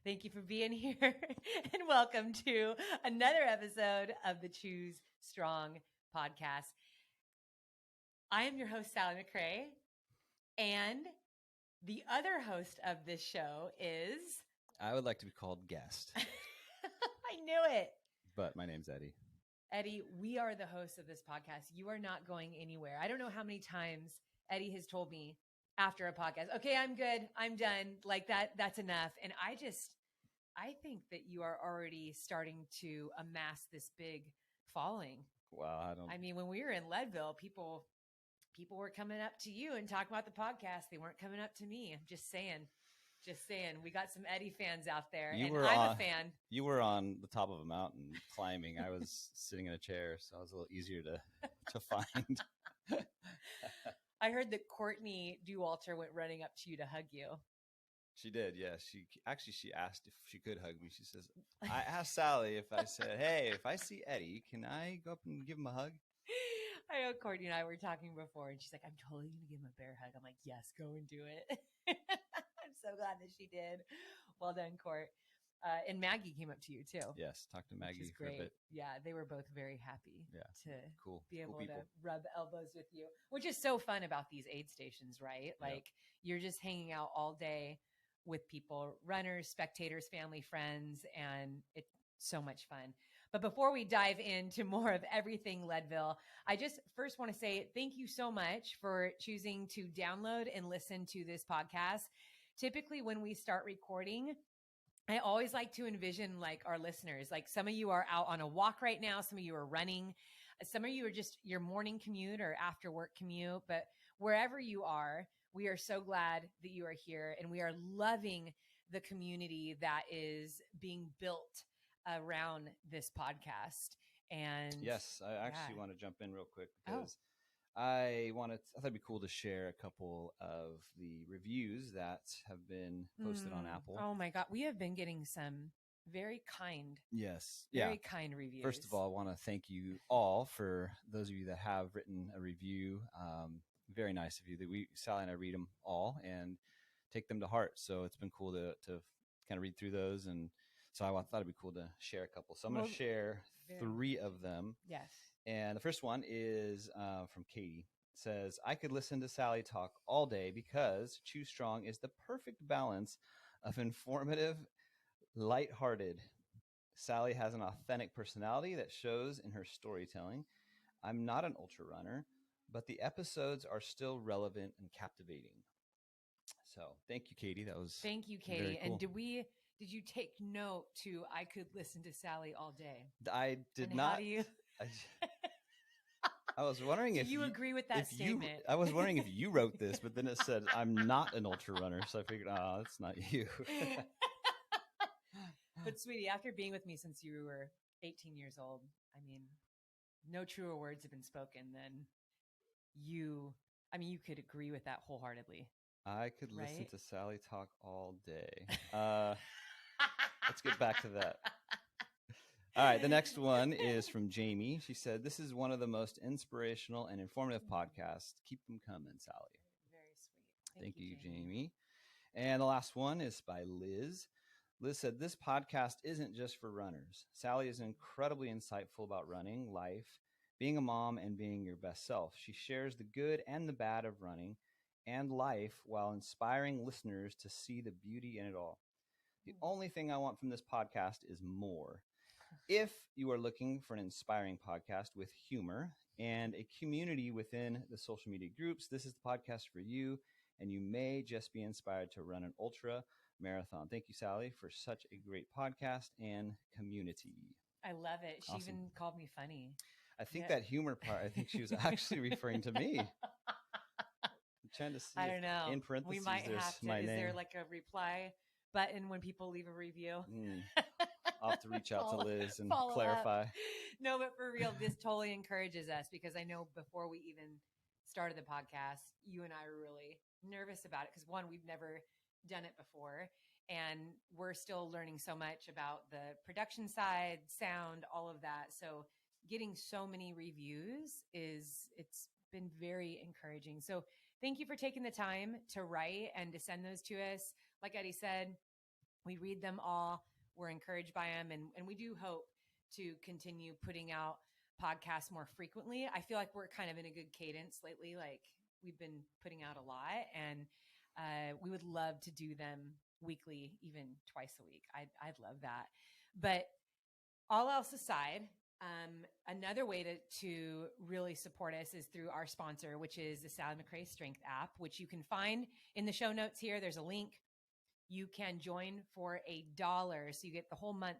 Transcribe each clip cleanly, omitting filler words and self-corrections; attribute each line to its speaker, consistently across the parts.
Speaker 1: Thank you for being here and welcome to another episode of the Choose Strong podcast. I am your host, Sally McRae, and the other host of this show is...
Speaker 2: I would like to be called guest.
Speaker 1: I knew it.
Speaker 2: But my name's Eddie.
Speaker 1: Eddie, we are the hosts of this podcast. You are not going anywhere. I don't know how many times Eddie has told me after a podcast, okay, I'm good, I'm done, like that's enough. And I think that you are already starting to amass this big following.
Speaker 2: Wow,
Speaker 1: I mean, when we were in Leadville, people were coming up to you and talking about the podcast. They weren't coming up to me. I'm just saying. We got some Eddie fans out there, I'm a fan.
Speaker 2: You were on the top of a mountain climbing. I was sitting in a chair, so it was a little easier to find.
Speaker 1: I heard that Courtney Dewalter went running up to you to hug you.
Speaker 2: She did, yeah. She asked if she could hug me. She says, I asked Sally if I said, hey, if I see Eddie, can I go up and give him a hug?
Speaker 1: I know Courtney and I were talking before, and she's like, I'm totally going to give him a bear hug. I'm like, yes, go and do it. I'm so glad that she did. Well done, Court. And Maggie came up to you, too.
Speaker 2: Yes, talked to Maggie for
Speaker 1: great.
Speaker 2: a bit.
Speaker 1: Yeah, they were both very happy to be able to rub elbows with you, which is so fun about these aid stations, right? Like, you're just hanging out all day with people, runners, spectators, family, friends, and it's so much fun. But before we dive into more of everything Leadville, I just first want to say thank you so much for choosing to download and listen to this podcast. Typically, when we start recording, I always like to envision like our listeners, like some of you are out on a walk right now. Some of you are running. Some of you are just your morning commute or after work commute. But wherever you are, we are so glad that you are here, and we are loving the community that is being built around this podcast. And
Speaker 2: yes, I actually want to jump in real quick because I thought it'd be cool to share a couple of the reviews that have been posted on Apple.
Speaker 1: Oh my God. We have been getting some very kind.
Speaker 2: Yes.
Speaker 1: Very kind reviews.
Speaker 2: First of all, I want to thank you all for those of you that have written a review. Very nice of you. Sally and I read them all and take them to heart. So it's been cool to kind of read through those. And so I thought it'd be cool to share a couple. So I'm going to share 3 of them.
Speaker 1: Yes.
Speaker 2: And the first one is from Katie. It says, I could listen to Sally talk all day because Choose Strong is the perfect balance of informative, lighthearted. Sally has an authentic personality that shows in her storytelling. I'm not an ultra runner, but the episodes are still relevant and captivating. So thank you, Katie.
Speaker 1: Thank you, Katie. Cool. And did you take note to I could listen to Sally all day?
Speaker 2: I did not.
Speaker 1: How do you...
Speaker 2: I was wondering if
Speaker 1: you agree with that statement.
Speaker 2: I was wondering if you wrote this, but then it said, I'm not an ultra runner. So I figured, that's not you.
Speaker 1: But sweetie, after being with me since you were 18 years old, I mean, no truer words have been spoken than you could agree with that wholeheartedly.
Speaker 2: I could listen to Sally talk all day. Let's get back to that. All right, the next one is from Jamie. She said, this is one of the most inspirational and informative podcasts. Keep them coming, Sally.
Speaker 1: Very sweet.
Speaker 2: Thank you, Jamie. And the last one is by Liz. Liz said, this podcast isn't just for runners. Sally is incredibly insightful about running, life, being a mom, and being your best self. She shares the good and the bad of running and life while inspiring listeners to see the beauty in it all. The only thing I want from this podcast is more. If you are looking for an inspiring podcast with humor and a community within the social media groups, this is the podcast for you, and you may just be inspired to run an ultra marathon. Thank you, Sally, for such a great podcast and community.
Speaker 1: I love it. She
Speaker 2: Awesome.
Speaker 1: even called me funny.
Speaker 2: I think that humor part, I think she was actually referring to me. I'm trying to see.
Speaker 1: I don't know.
Speaker 2: In parentheses,
Speaker 1: we might
Speaker 2: there's
Speaker 1: have to.
Speaker 2: my
Speaker 1: Is
Speaker 2: name.
Speaker 1: there like a reply button when people leave a review?
Speaker 2: I'll have to reach out to Liz and
Speaker 1: follow
Speaker 2: clarify.
Speaker 1: Up. No, but for real, this totally encourages us because I know before we even started the podcast, you and I were really nervous about it because, one, we've never done it before, and we're still learning so much about the production side, sound, all of that. So getting so many reviews it's been very encouraging. So thank you for taking the time to write and to send those to us. Like Eddie said, We read them all. We're encouraged by them. And we do hope to continue putting out podcasts more frequently. I feel like we're kind of in a good cadence lately. Like we've been putting out a lot, and we would love to do them weekly, even twice a week. I'd love that. But all else aside, another way to really support us is through our sponsor, which is the Sally McRae Strength app, which you can find in the show notes here. There's a link. You can join for $1. So you get the whole month,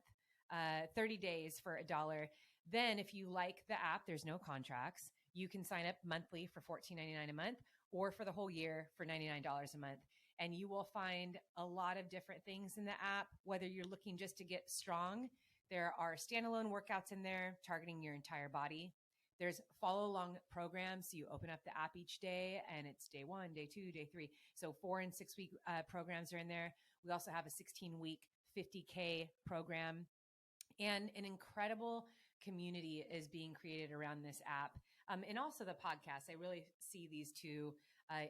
Speaker 1: 30 days for $1. Then if you like the app, there's no contracts. You can sign up monthly for $14.99 a month or for the whole year for $99 a month. And you will find a lot of different things in the app, whether you're looking just to get strong. There are standalone workouts in there targeting your entire body. There's follow along programs. So you open up the app each day and it's day 1, day 2, day 3. So 4 and 6 week programs are in there. We also have a 16-week 50K program, and an incredible community is being created around this app. And also the podcast. I really see these two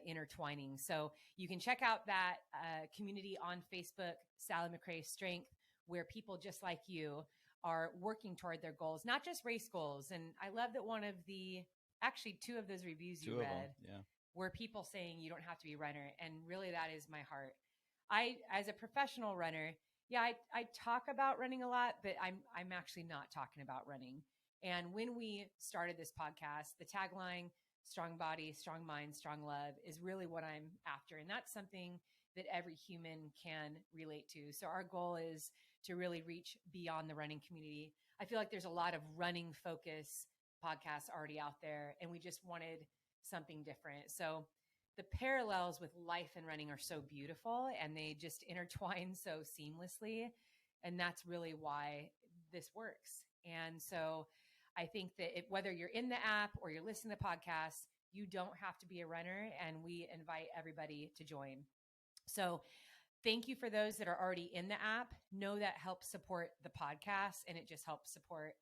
Speaker 1: intertwining. So you can check out that community on Facebook, Sally McRae Strength, where people just like you are working toward their goals, not just race goals. And I love that actually 2 of those reviews you read were people saying you don't have to be a runner. And really that is my heart. As a professional runner, I talk about running a lot, but I'm actually not talking about running. And when we started this podcast, the tagline, strong body, strong mind, strong love, is really what I'm after. And that's something that every human can relate to. So our goal is to really reach beyond the running community. I feel like there's a lot of running focus podcasts already out there, and we just wanted something different. So the parallels with life and running are so beautiful, and they just intertwine so seamlessly. And that's really why this works. And so I think that whether you're in the app or you're listening to podcasts, you don't have to be a runner, and we invite everybody to join. So thank you for those that are already in the app. Know that helps support the podcast, and it just helps support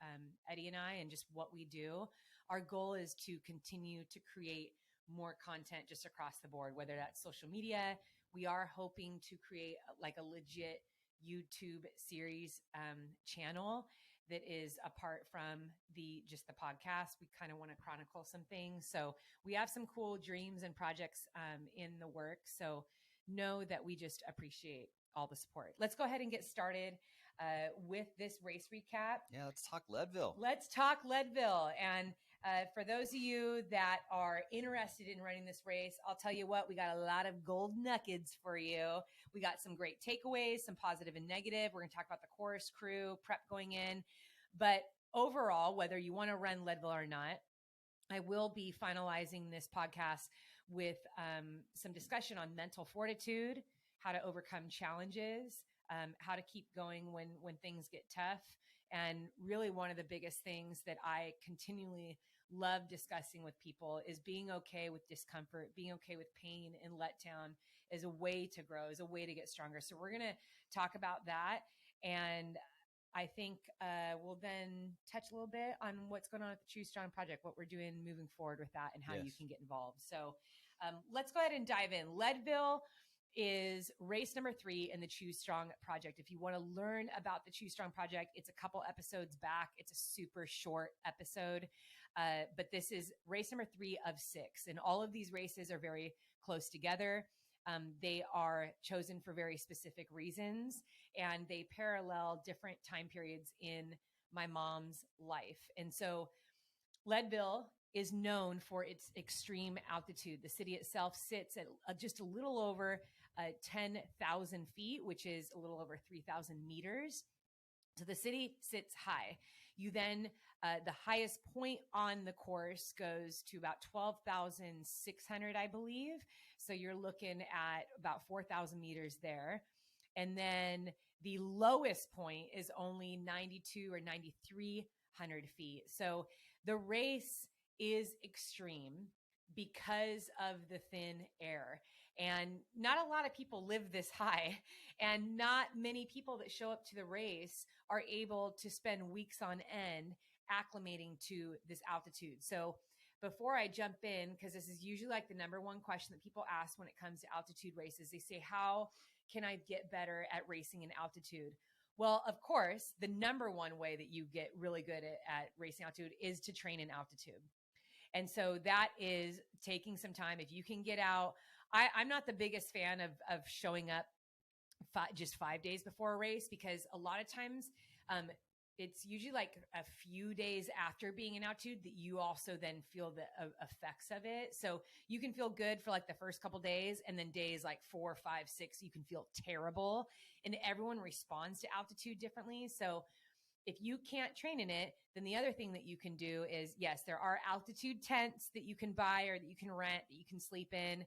Speaker 1: Eddie and I and just what we do. Our goal is to continue to create more content just across the board, whether that's social media. We are hoping to create like a legit YouTube series channel that is apart from just the podcast. We kind of want to chronicle some things. So we have some cool dreams and projects in the works. So know that we just appreciate all the support. Let's go ahead and get started with this race recap.
Speaker 2: Yeah, let's talk Leadville.
Speaker 1: Let's talk Leadville. And for those of you that are interested in running this race, I'll tell you what, we got a lot of gold nuggets for you. We got some great takeaways, some positive and negative. We're going to talk about the course, crew, prep going in. But overall, whether you want to run Leadville or not, I will be finalizing this podcast with some discussion on mental fortitude, how to overcome challenges, how to keep going when things get tough. And really one of the biggest things that I continually love discussing with people is being okay with discomfort, being okay with pain and letdown as a way to grow, as a way to get stronger. So we're going to talk about that. And I think we'll then touch a little bit on what's going on at the Choose Strong Project, what we're doing moving forward with that, and how you can get involved. So let's go ahead and dive in. Leadville is race number 3 in the Choose Strong Project. If you want to learn about the Choose Strong Project, it's a couple episodes back. It's a super short episode, but this is race number 3 of 6. And all of these races are very close together. They are chosen for very specific reasons, and they parallel different time periods in my mom's life. And so Leadville is known for its extreme altitude. The city itself sits at just a little over 10,000 feet, which is a little over 3,000 meters. So the city sits high. You then, the highest point on the course goes to about 12,600, I believe. So you're looking at about 4,000 meters there. And then the lowest point is only 92 or 9,300 feet. So the race is extreme because of the thin air. And not a lot of people live this high, and not many people that show up to the race are able to spend weeks on end acclimating to this altitude. So before I jump in, because this is usually like the number one question that people ask when it comes to altitude races, they say, how can I get better at racing in altitude? Well, of course, the number one way that you get really good at racing altitude is to train in altitude. And so that is taking some time. If you can get out, I'm not the biggest fan of showing up just 5 days before a race, because a lot of times it's usually like a few days after being in altitude that you also then feel the effects of it. So you can feel good for like the first couple days, and then days like 4, 5, 6, you can feel terrible. And everyone responds to altitude differently. So if you can't train in it, then the other thing that you can do is, yes, there are altitude tents that you can buy or that you can rent, that you can sleep in.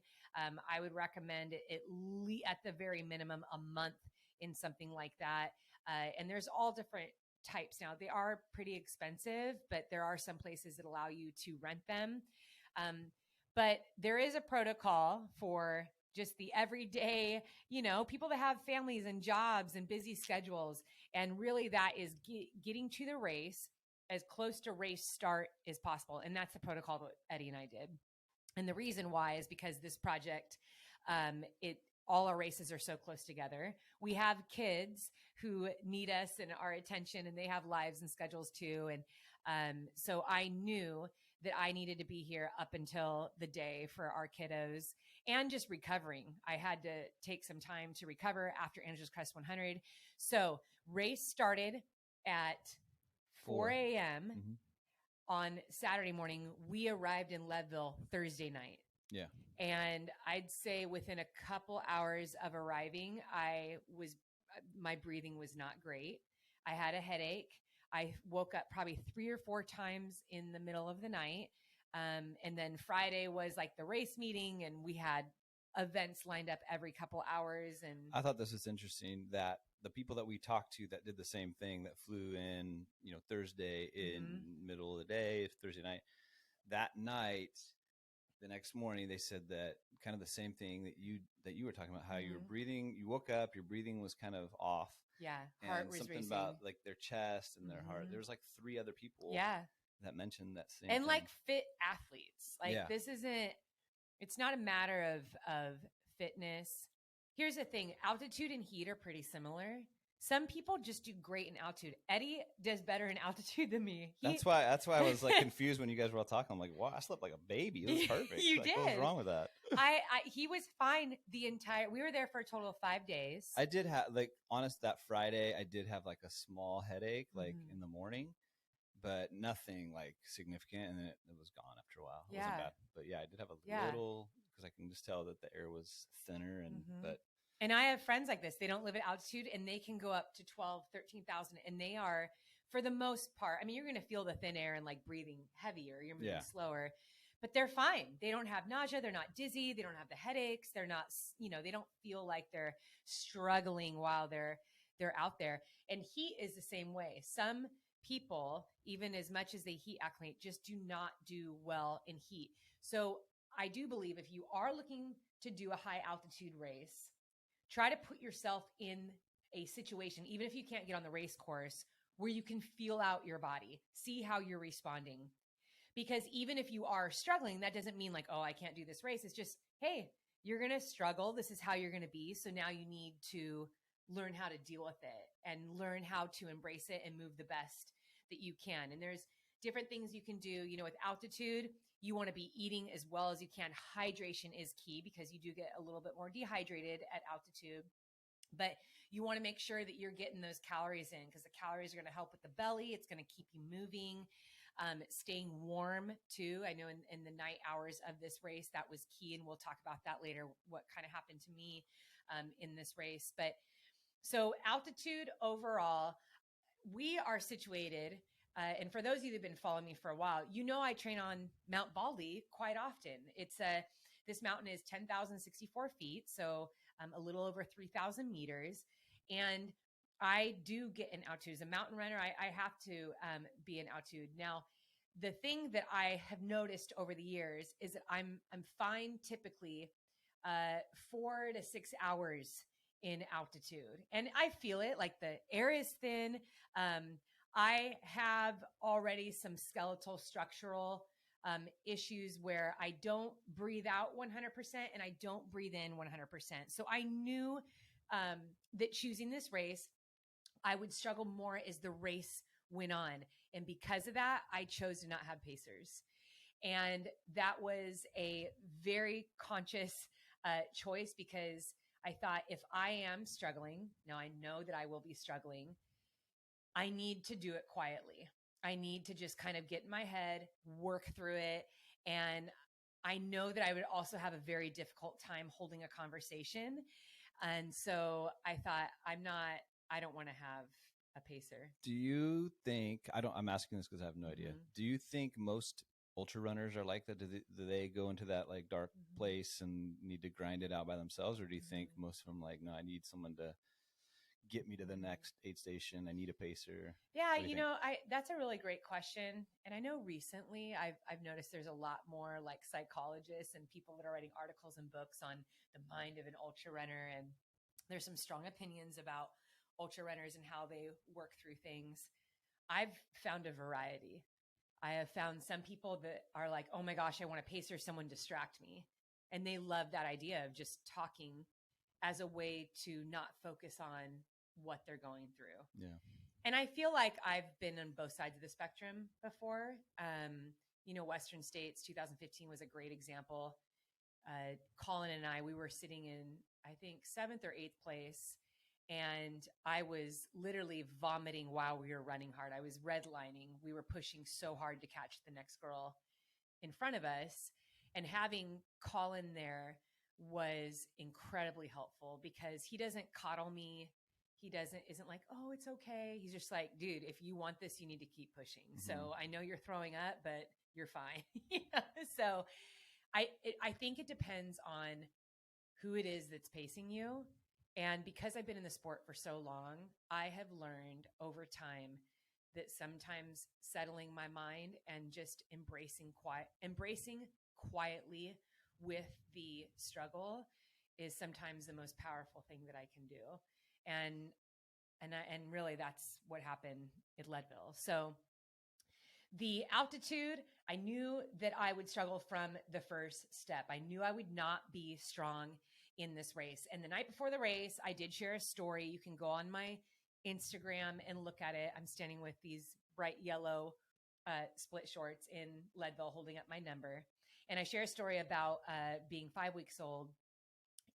Speaker 1: I would recommend at the very minimum a month in something like that. And there's all different types now. They are pretty expensive, but there are some places that allow you to rent them. But there is a protocol for just the everyday, people that have families and jobs and busy schedules. And really that is getting to the race as close to race start as possible. And that's the protocol that Eddie and I did. And the reason why is because this project, all our races are so close together. We have kids who need us and our attention, and they have lives and schedules too. And so I knew that I needed to be here up until the day for our kiddos and just recovering. I had to take some time to recover after Angeles Crest 100. So race started at 4 a.m. Mm-hmm. On Saturday morning. We arrived in Leadville Thursday night.
Speaker 2: Yeah.
Speaker 1: And I'd say within a couple hours of arriving, my breathing was not great. I had a headache. I woke up probably 3 or 4 times in the middle of the night. And then Friday was like the race meeting, and we had events lined up every couple hours. And
Speaker 2: I thought this was interesting that the people that we talked to that did the same thing, that flew in, Thursday in mm-hmm. middle of the day, Thursday night, that night, the next morning, they said that kind of the same thing that you were talking about, how mm-hmm. you were breathing, you woke up, your breathing was kind of off.
Speaker 1: Yeah. Heart
Speaker 2: and
Speaker 1: was
Speaker 2: something
Speaker 1: racing.
Speaker 2: About like their chest and their
Speaker 1: mm-hmm.
Speaker 2: heart. There was like 3 other people that mentioned that same
Speaker 1: and
Speaker 2: thing.
Speaker 1: Like fit athletes. Like this isn't, it's not a matter of fitness. Here's the thing. Altitude and heat are pretty similar. Some people just do great in altitude. Eddie does better in altitude than me.
Speaker 2: That's why I was like confused when you guys were all talking. I'm like, wow, I slept like a baby. It was perfect.
Speaker 1: You did.
Speaker 2: What was wrong with that?
Speaker 1: He was fine we were there for a total of 5 days.
Speaker 2: I did have that Friday, I did have like a small headache, like mm-hmm. in the morning, but nothing like significant. And then it was gone after a while. It wasn't bad. But I did have a little, because I can just tell that the air was thinner mm-hmm.
Speaker 1: And I have friends like this. They don't live at altitude, and they can go up to 12, 13,000. And they are, for the most part, I mean, you're going to feel the thin air and like breathing heavier. You're moving slower, but they're fine. They don't have nausea. They're not dizzy. They don't have the headaches. They're not, they don't feel like they're struggling while they're out there. And heat is the same way. Some people, even as much as they heat acclimate, just do not do well in heat. So I do believe if you are looking to do a high altitude race, try to put yourself in a situation, even if you can't get on the race course, where you can feel out your body, see how you're responding. Because even if you are struggling, that doesn't mean like, oh, I can't do this race. It's just, hey, you're going to struggle. This is how you're going to be. So now you need to learn how to deal with it and learn how to embrace it and move the best that you can. And there's different things you can do. With altitude, you want to be eating as well as you can. Hydration is key because you do get a little bit more dehydrated at altitude, but you want to make sure that you're getting those calories in, because the calories are going to help with the belly. It's going to keep you moving, staying warm too. I know in the night hours of this race, that was key. And we'll talk about that later, what kind of happened to me in this race. But so altitude overall, we are situated. And for those of you that have been following me for a while, I train on Mount Baldy quite often. This mountain is 10,064 feet, so a little over 3,000 meters. And I do get in altitude. As a mountain runner, I have to be in altitude. Now, the thing that I have noticed over the years is that I'm fine typically 4 to 6 hours in altitude. And I feel it, like the air is thin. I have already some skeletal structural issues where I don't breathe out 100% and I don't breathe in 100%. So I knew that choosing this race, I would struggle more as the race went on. And because of that, I chose to not have pacers. And that was a very conscious choice, because I thought, if I am struggling, now I know that I will be struggling, I need to do it quietly. I need to just kind of get in my head, work through it. And I know that I would also have a very difficult time holding a conversation. And so I thought, I don't want to have a pacer.
Speaker 2: Do you think, I'm asking this because I have no idea. Do you think most ultra runners are like that? Do they go into that like dark place and need to grind it out by themselves? Or do you think most of them like, no, I need someone to get me to the next aid station? I need a pacer.
Speaker 1: Yeah. That's a really great question. And I know recently I've noticed there's a lot more like psychologists and people that are writing articles and books on the mind of an ultra runner. And there's some strong opinions about ultra runners and how they work through things. I've found a variety. I have found some people that are like, oh my gosh, I want a pacer, someone distract me. And they love that idea of just talking as a way to not focus on what they're going through.
Speaker 2: Yeah.
Speaker 1: And I feel like I've been on both sides of the spectrum before. Western States 2015 was a great example. Colin and I, we were sitting in, I think, 7th or 8th place. And I was literally vomiting while we were running hard. I was redlining. We were pushing so hard to catch the next girl in front of us. And having Colin there was incredibly helpful, because he doesn't coddle me. He isn't like, oh, it's okay. He's just like, dude, if you want this, you need to keep pushing. So I know you're throwing up, but you're fine. So I think it depends on who it is that's pacing you. And because I've been in the sport for so long, I have learned over time that sometimes settling my mind and just embracing quietly with the struggle is sometimes the most powerful thing that I can do. And really that's what happened at Leadville. So the altitude, I knew that I would struggle from the first step. I knew I would not be strong in this race. And the night before the race, I did share a story. You can go on my Instagram and look at it. I'm standing with these bright yellow split shorts in Leadville holding up my number. And I share a story about being 5 weeks old.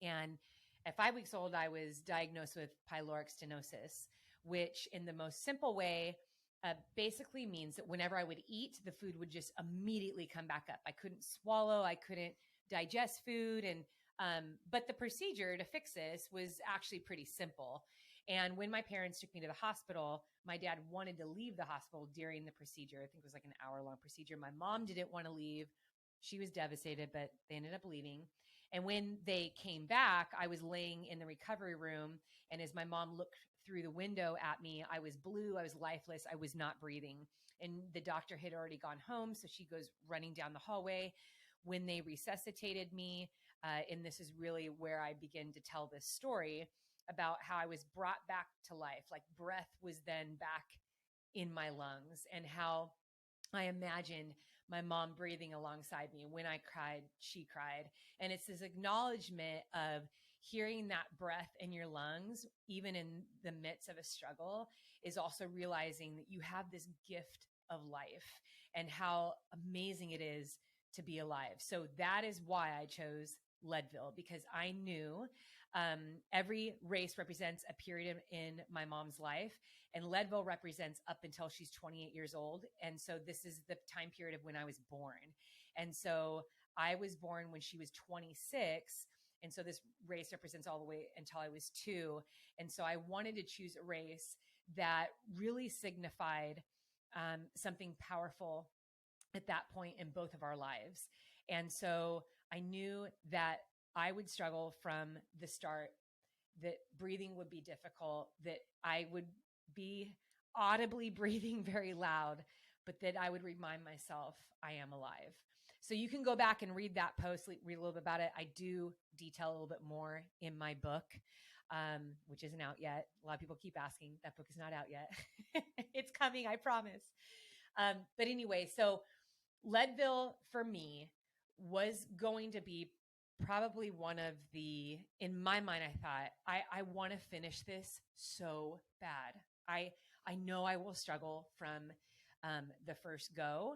Speaker 1: And at 5 weeks old, I was diagnosed with pyloric stenosis, which in the most simple way basically means that whenever I would eat, the food would just immediately come back up. I couldn't swallow. I couldn't digest food. But the procedure to fix this was actually pretty simple. And when my parents took me to the hospital, my dad wanted to leave the hospital during the procedure. I think it was like an hour-long procedure. My mom didn't want to leave. She was devastated, but they ended up leaving. And when they came back, I was laying in the recovery room. And as my mom looked through the window at me, I was blue. I was lifeless. I was not breathing. And the doctor had already gone home. So she goes running down the hallway. When they resuscitated me, and this is really where I begin to tell this story about how I was brought back to life, like breath was then back in my lungs, and how I imagined my mom breathing alongside me. When I cried, she cried. And it's this acknowledgement of hearing that breath in your lungs, even in the midst of a struggle, is also realizing that you have this gift of life and how amazing it is to be alive. So that is why I chose Leadville, because I knew every race represents a period in my mom's life, and Leadville represents up until she's 28 years old. And so this is the time period of when I was born. And so I was born when she was 26. And so this race represents all the way until I was 2. And so I wanted to choose a race that really signified something powerful at that point in both of our lives. And so I knew that I would struggle from the start, that breathing would be difficult, that I would be audibly breathing very loud, but that I would remind myself I am alive. So you can go back and read that post, read a little bit about it. I do detail a little bit more in my book, which isn't out yet. A lot of people keep asking. That book is not out yet. It's coming, I promise. But anyway, so Leadville for me was going to be probably one of in my mind, I thought, I want to finish this so bad. I know I will struggle from the first go.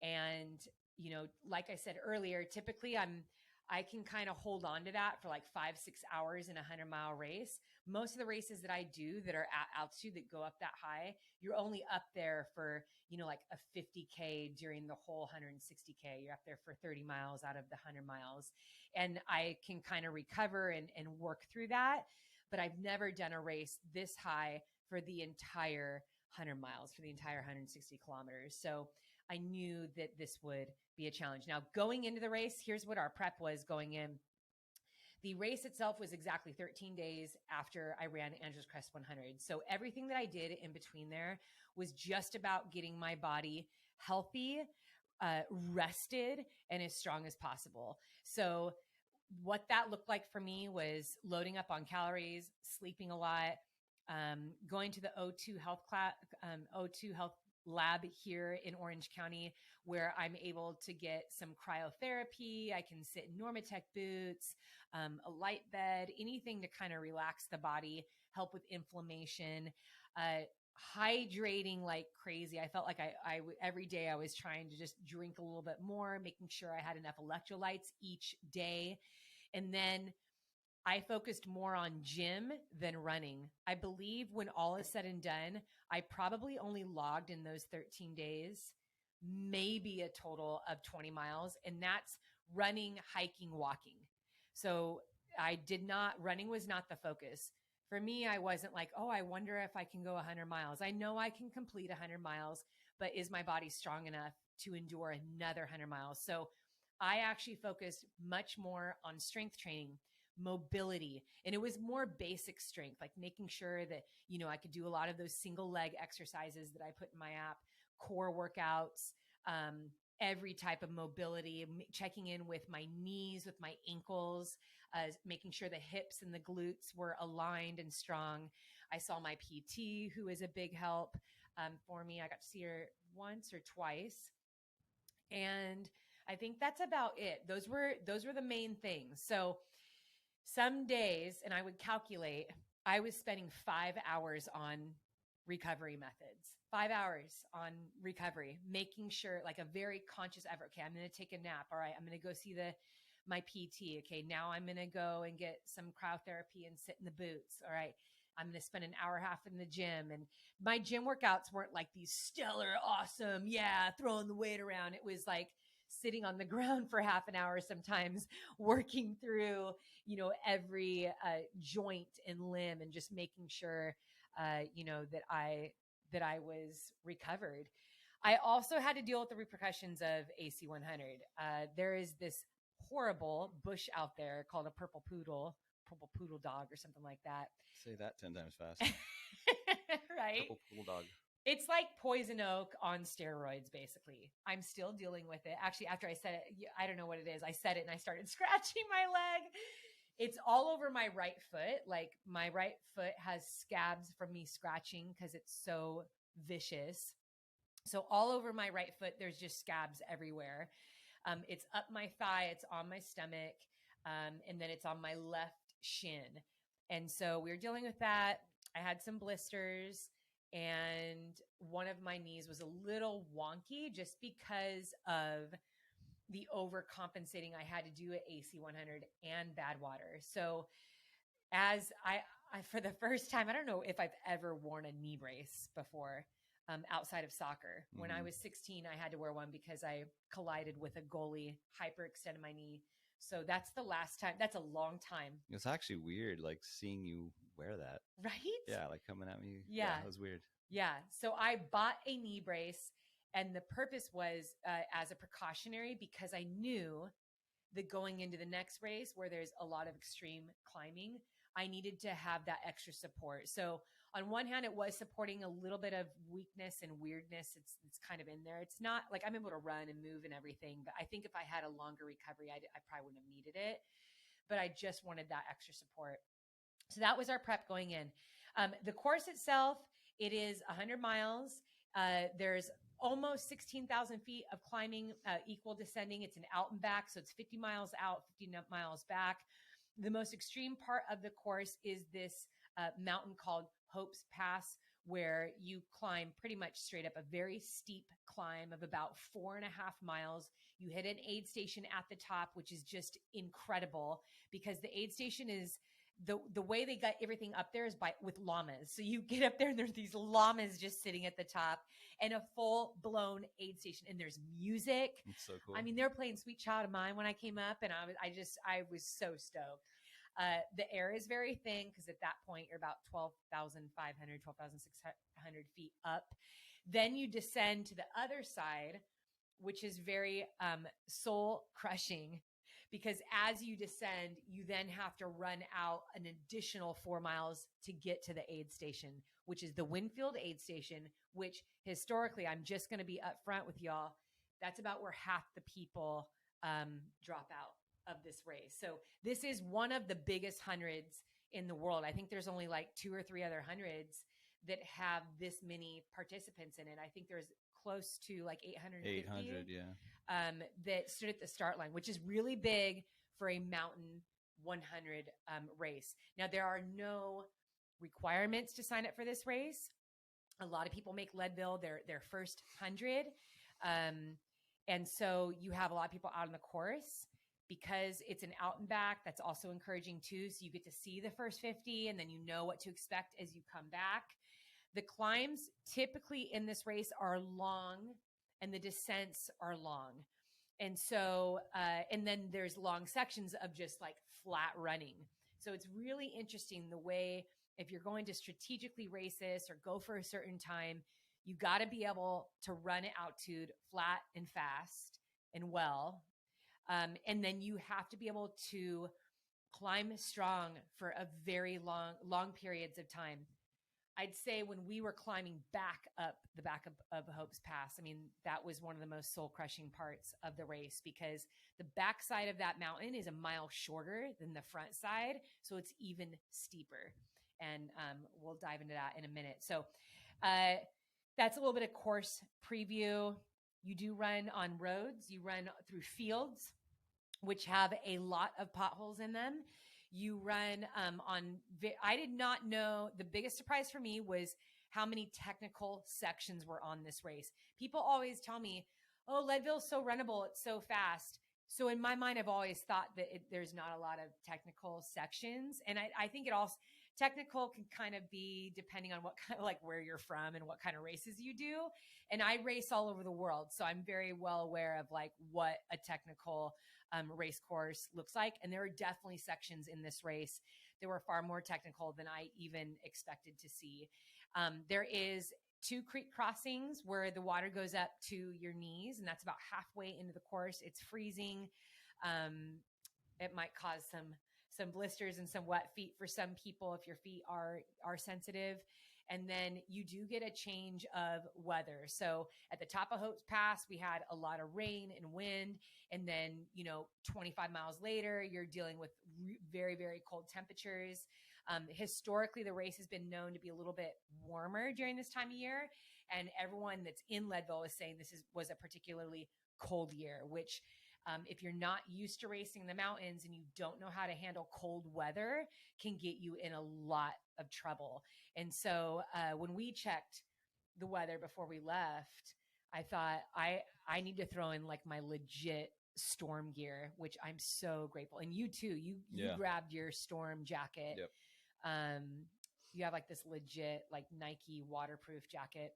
Speaker 1: And, like I said earlier, typically I can kind of hold on to that for like 5-6 hours in a 100-mile race. Most of the races that I do that are at altitude that go up that high, you're only up there for, like a 50K during the whole 160K. You're up there for 30 miles out of the 100 miles. And I can kind of recover and work through that. But I've never done a race this high for the entire 100 miles, for the entire 160 kilometers. So I knew that this would be a challenge. Now, going into the race, here's what our prep was going in. The race itself was exactly 13 days after I ran Angeles Crest 100. So everything that I did in between there was just about getting my body healthy, rested, and as strong as possible. So what that looked like for me was loading up on calories, sleeping a lot, going to the O2 Health Lab here in Orange County, where I'm able to get some cryotherapy. I can sit in Normatec boots, a light bed, anything to kind of relax the body, help with inflammation, hydrating like crazy. I felt like I every day I was trying to just drink a little bit more, making sure I had enough electrolytes each day. And then I focused more on gym than running. I believe when all is said and done, I probably only logged in those 13 days, maybe a total of 20 miles. And that's running, hiking, walking. So running was not the focus. For me, I wasn't like, oh, I wonder if I can go 100 miles. I know I can complete 100 miles, but is my body strong enough to endure another 100 miles? So I actually focused much more on strength training, mobility, and it was more basic strength, like making sure that, I could do a lot of those single leg exercises that I put in my app, core workouts, every type of mobility, checking in with my knees, with my ankles, making sure the hips and the glutes were aligned and strong. I saw my PT, who is a big help for me. I got to see her once or twice. And I think that's about it. Those were the main things. So some days, and I would calculate, I was spending 5 hours on recovery methods, 5 hours on recovery, making sure, like a very conscious effort. Okay, I'm going to take a nap. All right, I'm going to go see my PT. Okay, now I'm going to go and get some cryotherapy and sit in the boots. All right, I'm going to spend an hour and a half in the gym. And my gym workouts weren't like these stellar, awesome, throwing the weight around. It was like sitting on the ground for half an hour sometimes, working through, every joint and limb, and just making sure, that I was recovered. I also had to deal with the repercussions of AC 100. There is this horrible bush out there called a purple poodle dog or something like that.
Speaker 2: Say that 10 times fast.
Speaker 1: Right?
Speaker 2: Purple poodle dog.
Speaker 1: It's like poison oak on steroids, basically. I'm still dealing with it. Actually, after I said it, I don't know what it is. I said it and I started scratching my leg. It's all over my right foot. Like, my right foot has scabs from me scratching because it's so vicious. So all over my right foot, there's just scabs everywhere. It's up my thigh. It's on my stomach. And then it's on my left shin. And so we were dealing with that. I had some blisters. And one of my knees was a little wonky just because of the overcompensating I had to do at AC 100 and Badwater. So as I for the first time, I don't know if I've ever worn a knee brace before outside of soccer. Mm-hmm. When I was 16, I had to wear one because I collided with a goalie, hyperextended my knee. So that's the last time. That's a long time.
Speaker 2: It's actually weird, like seeing you wear that.
Speaker 1: Right?
Speaker 2: Yeah, like coming at me.
Speaker 1: Yeah,
Speaker 2: it was weird.
Speaker 1: Yeah. So I bought a knee brace, and the purpose was as a precautionary, because I knew that going into the next race where there's a lot of extreme climbing, I needed to have that extra support. So on one hand, it was supporting a little bit of weakness and weirdness. It's kind of in there. It's not like I'm able to run and move and everything, but I think if I had a longer recovery, I probably wouldn't have needed it. But I just wanted that extra support. So that was our prep going in. The course itself, it is 100 miles. There's almost 16,000 feet of climbing, equal descending. It's an out and back. So it's 50 miles out, 50 miles back. The most extreme part of the course is this mountain called Hope's Pass, where you climb pretty much straight up a very steep climb of about 4.5 miles. You hit an aid station at the top, which is just incredible because the aid station is the way they got everything up there is with llamas. So you get up there and there's these llamas just sitting at the top and a full blown aid station, and there's music.
Speaker 2: It's so cool.
Speaker 1: I mean, they're playing Sweet Child of Mine when I came up, and I was so stoked. The air is very thin because at that point you're about 12,500, 12,600 feet up. Then you descend to the other side, which is very soul crushing because as you descend, you then have to run out an additional 4 miles to get to the aid station, which is the Winfield aid station, which historically, I'm just going to be upfront with y'all, that's about where half the people drop out of this race. So this is one of the biggest hundreds in the world. I think there's only like 2 or 3 other hundreds that have this many participants in it. I think there's close to like 800, that stood at the start line, which is really big for a mountain 100 race. Now, there are no requirements to sign up for this race. A lot of people make Leadville their first 100. And so you have a lot of people out on the course because it's an out and back. That's also encouraging too. So you get to see the first 50 and then you know what to expect as you come back. The climbs typically in this race are long and the descents are long. And so, and then there's long sections of just like flat running. So it's really interesting the way, if you're going to strategically race this or go for a certain time, you got to be able to run at altitude flat and fast and well. And then you have to be able to climb strong for a very long periods of time. I'd say when we were climbing back up the back of Hope's Pass, I mean, that was one of the most soul-crushing parts of the race because the backside of that mountain is a mile shorter than the front side, so it's even steeper. And we'll dive into that in a minute. So that's a little bit of course preview. You do run on roads. You run through fields, which have a lot of potholes in them. You run I did not know, the biggest surprise for me was how many technical sections were on this race. People always tell me, oh, Leadville's so runnable, it's so fast. So in my mind, I've always thought that there's not a lot of technical sections. And I think it also, technical can kind of be depending on what kind of, like where you're from and what kind of races you do. And I race all over the world. So I'm very well aware of like what a technical race course looks like. And there are definitely sections in this race that were far more technical than I even expected to see. There is 2 creek crossings where the water goes up to your knees, and that's about halfway into the course. It's freezing. It might cause some blisters and some wet feet for some people if your feet are sensitive. And then you do get a change of weather. So at the top of Hope's Pass, we had a lot of rain and wind. And then, 25 miles later, you're dealing with very, very cold temperatures. Historically, the race has been known to be a little bit warmer during this time of year. And everyone that's in Leadville is saying this was a particularly cold year, which if you're not used to racing the mountains and you don't know how to handle cold weather, can get you in a lot of trouble. And so when we checked the weather before we left, I thought I need to throw in like my legit storm gear, which I'm so grateful. And you too, you grabbed your storm jacket.
Speaker 2: Yep.
Speaker 1: You have like this legit like Nike waterproof jacket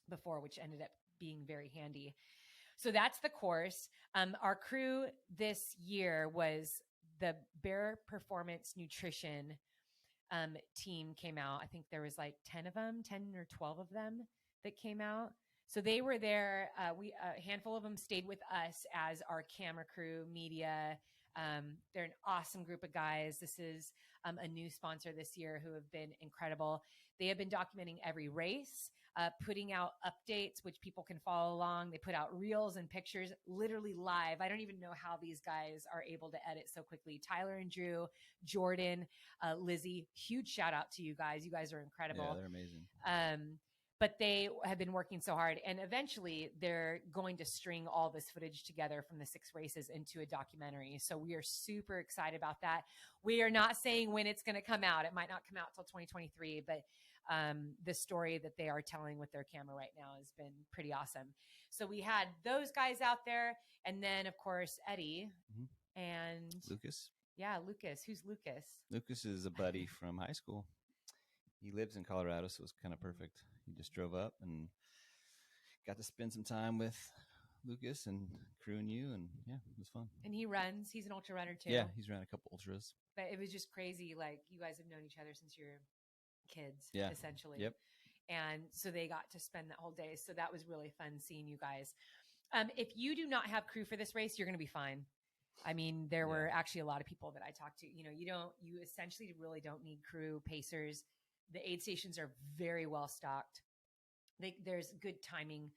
Speaker 1: before, which ended up being very handy. So that's the course. Our crew this year was the Bear Performance Nutrition team came out. I think there was like 10 or 12 of them that came out. So they were there. A handful of them stayed with us as our camera crew, media. They're an awesome group of guys. This is a new sponsor this year who have been incredible. They have been documenting every race, putting out updates, which people can follow along. They put out reels and pictures literally live. I don't even know how these guys are able to edit so quickly. Tyler and Drew, Jordan, Lizzie, huge shout out to you guys. You guys are incredible.
Speaker 2: Yeah, they're amazing.
Speaker 1: but they have been working so hard, and eventually they're going to string all this footage together from the 6 races into a documentary. So we are super excited about that. We are not saying when it's going to come out. It might not come out till 2023, but the story that they are telling with their camera right now has been pretty awesome. So we had those guys out there, and then of course Eddie and
Speaker 2: Lucas.
Speaker 1: Yeah, Lucas. Who's Lucas?
Speaker 2: Lucas is a buddy from high school. He lives in Colorado, so it was kind of perfect. He just drove up and got to spend some time with Lucas and crew and you, and yeah, it was fun.
Speaker 1: And he runs. He's an ultra runner too.
Speaker 2: Yeah, he's ran a couple ultras.
Speaker 1: But it was just crazy. Like, you guys have known each other since you're kids, essentially.
Speaker 2: Yep.
Speaker 1: And so they got to spend that whole day. So that was really fun seeing you guys. If you do not have crew for this race, you're going to be fine. I mean, there were actually a lot of people that I talked to. You know, you essentially really don't need crew, pacers. The aid stations are very well stocked. There's good timing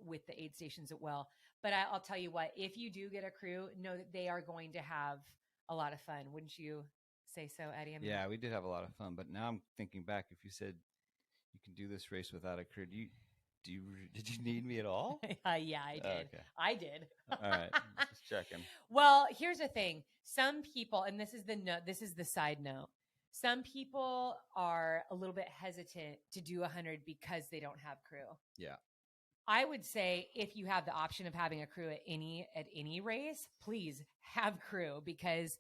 Speaker 1: with the aid stations as well. But I'll tell you what, if you do get a crew, know that they are going to have a lot of fun. Wouldn't you say so, Eddie?
Speaker 2: Yeah, we did have a lot of fun. But now I'm thinking back, if you said you can do this race without a crew, did you need me at all?
Speaker 1: Yeah, I did. Okay. I did.
Speaker 2: All right, just checking.
Speaker 1: Well, here's the thing. Some people, and this is the side note. Some people are a little bit hesitant to do 100 because they don't have crew.
Speaker 2: Yeah.
Speaker 1: I would say if you have the option of having a crew at any race, please have crew, because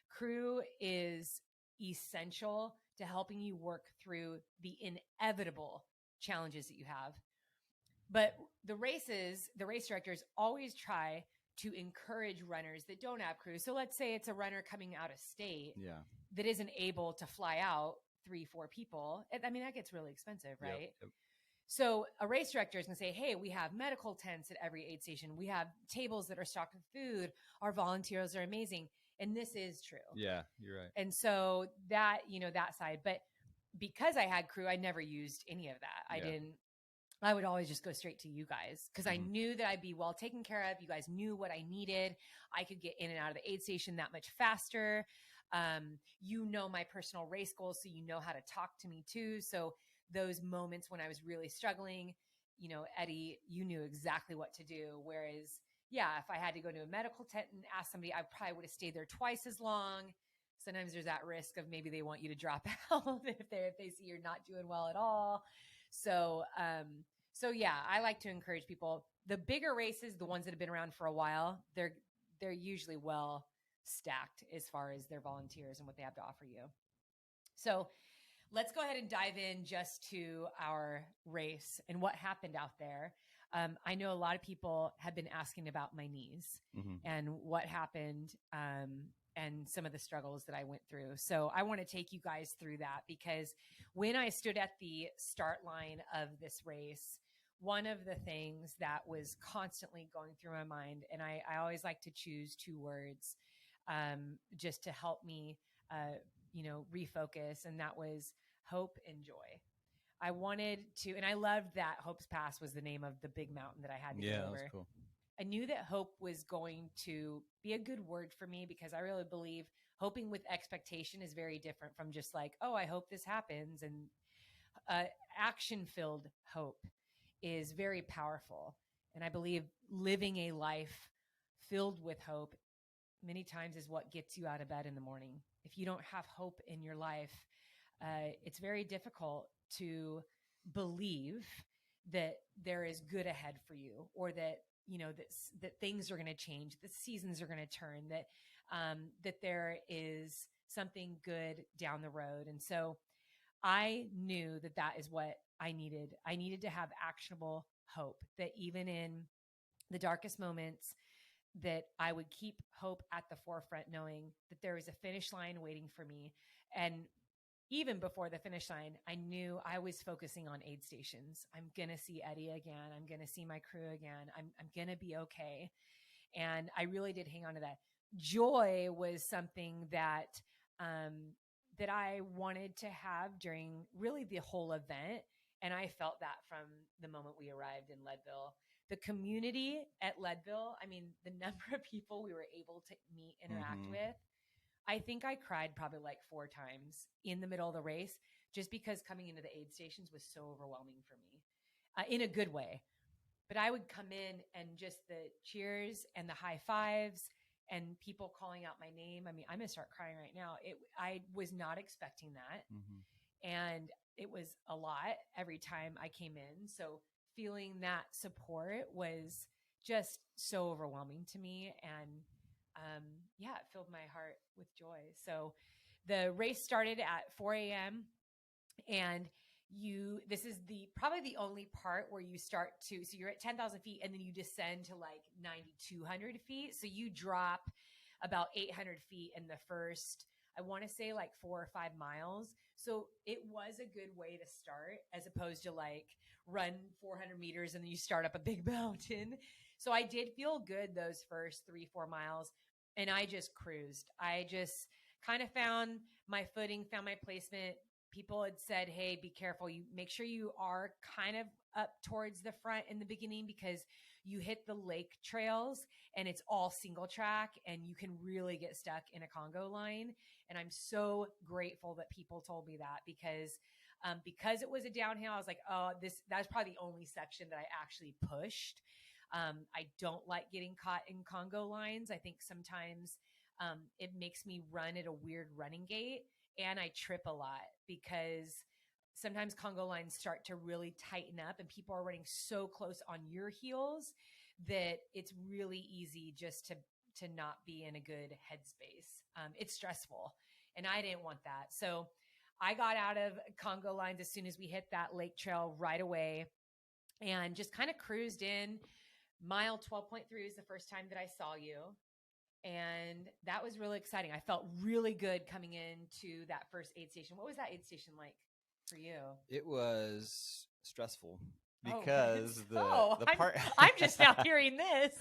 Speaker 1: crew is essential to helping you work through the inevitable challenges that you have. But the race directors always try to encourage runners that don't have crew. So let's say it's a runner coming out of state that isn't able to fly out 3-4 people. I mean, that gets really expensive, right? Yep. So a race director is going to say, hey, we have medical tents at every aid station. We have tables that are stocked with food. Our volunteers are amazing. And this is true.
Speaker 2: Yeah, you're right.
Speaker 1: And so that, that side. But because I had crew, I never used any of that. I would always just go straight to you guys, because I knew that I'd be well taken care of. You guys knew what I needed. I could get in and out of the aid station that much faster. My personal race goals, so you know how to talk to me too. So those moments when I was really struggling, Eddie, you knew exactly what to do. Whereas, if I had to go to a medical tent and ask somebody, I probably would have stayed there twice as long. Sometimes there's that risk of maybe they want you to drop out if they see you're not doing well at all. So I like to encourage people. The bigger races, the ones that have been around for a while, they're usually well stacked as far as their volunteers and what they have to offer you. So let's go ahead and dive in just to our race and what happened out there. I know a lot of people have been asking about my knees and what happened and some of the struggles that I went through. So I want to take you guys through that, because when I stood at the start line of this race, one of the things that was constantly going through my mind, and I always like to choose 2 words just to help me, refocus, and that was hope and joy. I wanted to, and I loved that Hope's Pass was the name of the big mountain that I had to go over.
Speaker 2: Yeah, that was cool.
Speaker 1: I knew that hope was going to be a good word for me, because I really believe hoping with expectation is very different from just like, oh, I hope this happens. And action-filled hope is very powerful. And I believe living a life filled with hope many times is what gets you out of bed in the morning. If you don't have hope in your life, it's very difficult to believe that there is good ahead for you, or that that things are going to change, that seasons are going to turn, that there is something good down the road. And so I knew that is what I needed. I needed to have actionable hope, that even in the darkest moments, that I would keep hope at the forefront, knowing that there was a finish line waiting for me. And even before the finish line, I knew I was focusing on aid stations. I'm going to see Eddie again. I'm going to see my crew again. I'm going to be okay. And I really did hang on to that. Joy was something that I wanted to have during really the whole event. And I felt that from the moment we arrived in Leadville. The community at Leadville, I mean, the number of people we were able to meet, interact with, I think I cried probably like 4 times in the middle of the race, just because coming into the aid stations was so overwhelming for me. in a good way. But I would come in and just the cheers and the high fives and people calling out my name. I mean, I'm going to start crying right now. I was not expecting that. Mm-hmm. And it was a lot every time I came in. So feeling that support was just so overwhelming to me. And it filled my heart with joy. So the race started at 4 a.m. and this is probably the only part where you start so you're at 10,000 feet and then you descend to like 9,200 feet. So you drop about 800 feet in the first, I want to say like 4 or 5 miles. So it was a good way to start as opposed to like run 400 meters and then you start up a big mountain. So I did feel good those first 3-4 miles and I just cruised. I just kind of found my footing, found my placement. People had said, hey, be careful. You make sure you are kind of up towards the front in the beginning because you hit the lake trails and it's all single track and you can really get stuck in a Congo line. And I'm so grateful that people told me that because it was a downhill. I was like, that's probably the only section that I actually pushed. I don't like getting caught in Congo lines. I think sometimes it makes me run at a weird running gait. And I trip a lot because sometimes Congo lines start to really tighten up and people are running so close on your heels that it's really easy just to not be in a good headspace. It's stressful and I didn't want that. So I got out of Congo lines as soon as we hit that lake trail right away and just kind of cruised in. Mile 12.3 is the first time that I saw you. And that was really exciting. I felt really good coming into that first aid station. What was that aid station like for you?
Speaker 2: It was stressful because
Speaker 1: I'm just now hearing this.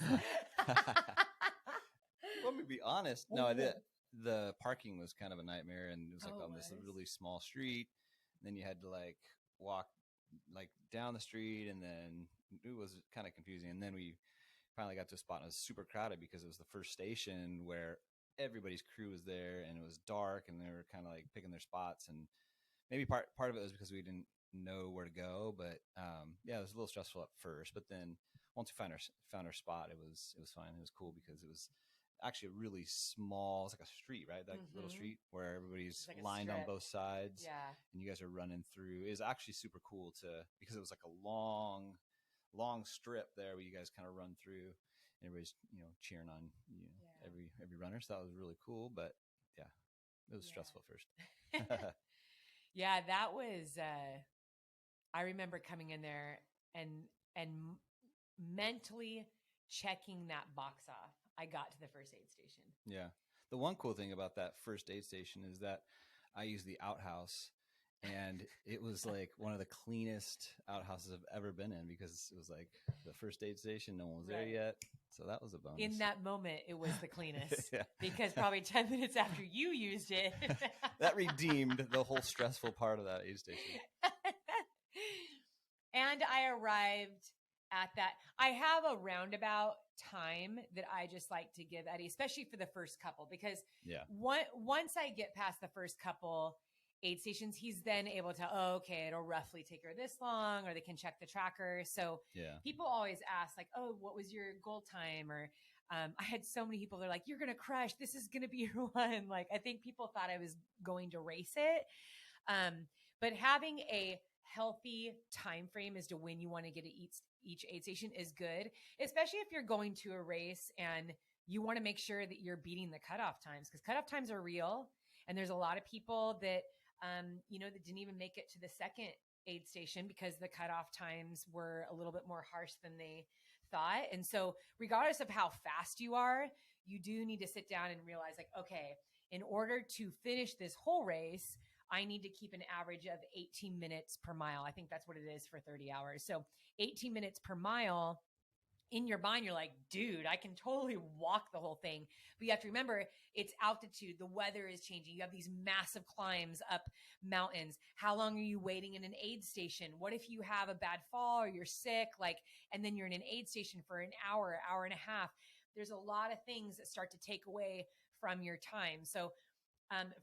Speaker 2: Let me be honest. No, the parking was kind of a nightmare, and it was like on this really small street. And then you had to like walk like down the street, and then it was kind of confusing. And then we finally got to a spot and it was super crowded because it was the first station where everybody's crew was there and it was dark and they were kind of like picking their spots. And maybe part of it was because we didn't know where to go, but it was a little stressful at first, but then once we found our spot, it was fine. It was cool because it was actually a really small, it's like a street, right? That little street where everybody's like lined on both sides.
Speaker 1: Yeah.
Speaker 2: And you guys are running through. It was actually super cool because it was like a long strip there where you guys kind of run through and everybody's, cheering on every runner. So that was really cool, but it was stressful at first.
Speaker 1: Yeah, that was, I remember coming in there and mentally checking that box off. I got to the first aid station.
Speaker 2: Yeah. The one cool thing about that first aid station is that I used the outhouse. And it was like one of the cleanest outhouses I've ever been in because it was like the first aid station. No one was there yet. So that was a bonus.
Speaker 1: In that moment, it was the cleanest because probably 10 minutes after you used it.
Speaker 2: That redeemed the whole stressful part of that aid station.
Speaker 1: And I arrived at that. I have a roundabout time that I just like to give Eddie, especially for the first couple, because once I get past the first couple aid stations, he's then able to, it'll roughly take her this long, or they can check the tracker. So people always ask like, what was your goal time? Or I had so many people, they're like, you're going to crush. This is going to be your one. Like, I think people thought I was going to race it. But having a healthy time frame as to when you want to get to each aid station is good, especially if you're going to a race and you want to make sure that you're beating the cutoff times, because cutoff times are real. And there's a lot of people that, that didn't even make it to the second aid station because the cutoff times were a little bit more harsh than they thought. And so regardless of how fast you are, you do need to sit down and realize like, okay, in order to finish this whole race, I need to keep an average of 18 minutes per mile. I think that's what it is for 30 hours. So 18 minutes per mile. In your mind, you're like, dude, I can totally walk the whole thing. But you have to remember, it's altitude. The weather is changing. You have these massive climbs up mountains. How long are you waiting in an aid station? What if you have a bad fall or you're sick? And then you're in an aid station for an hour and a half. There's a lot of things that start to take away from your time. So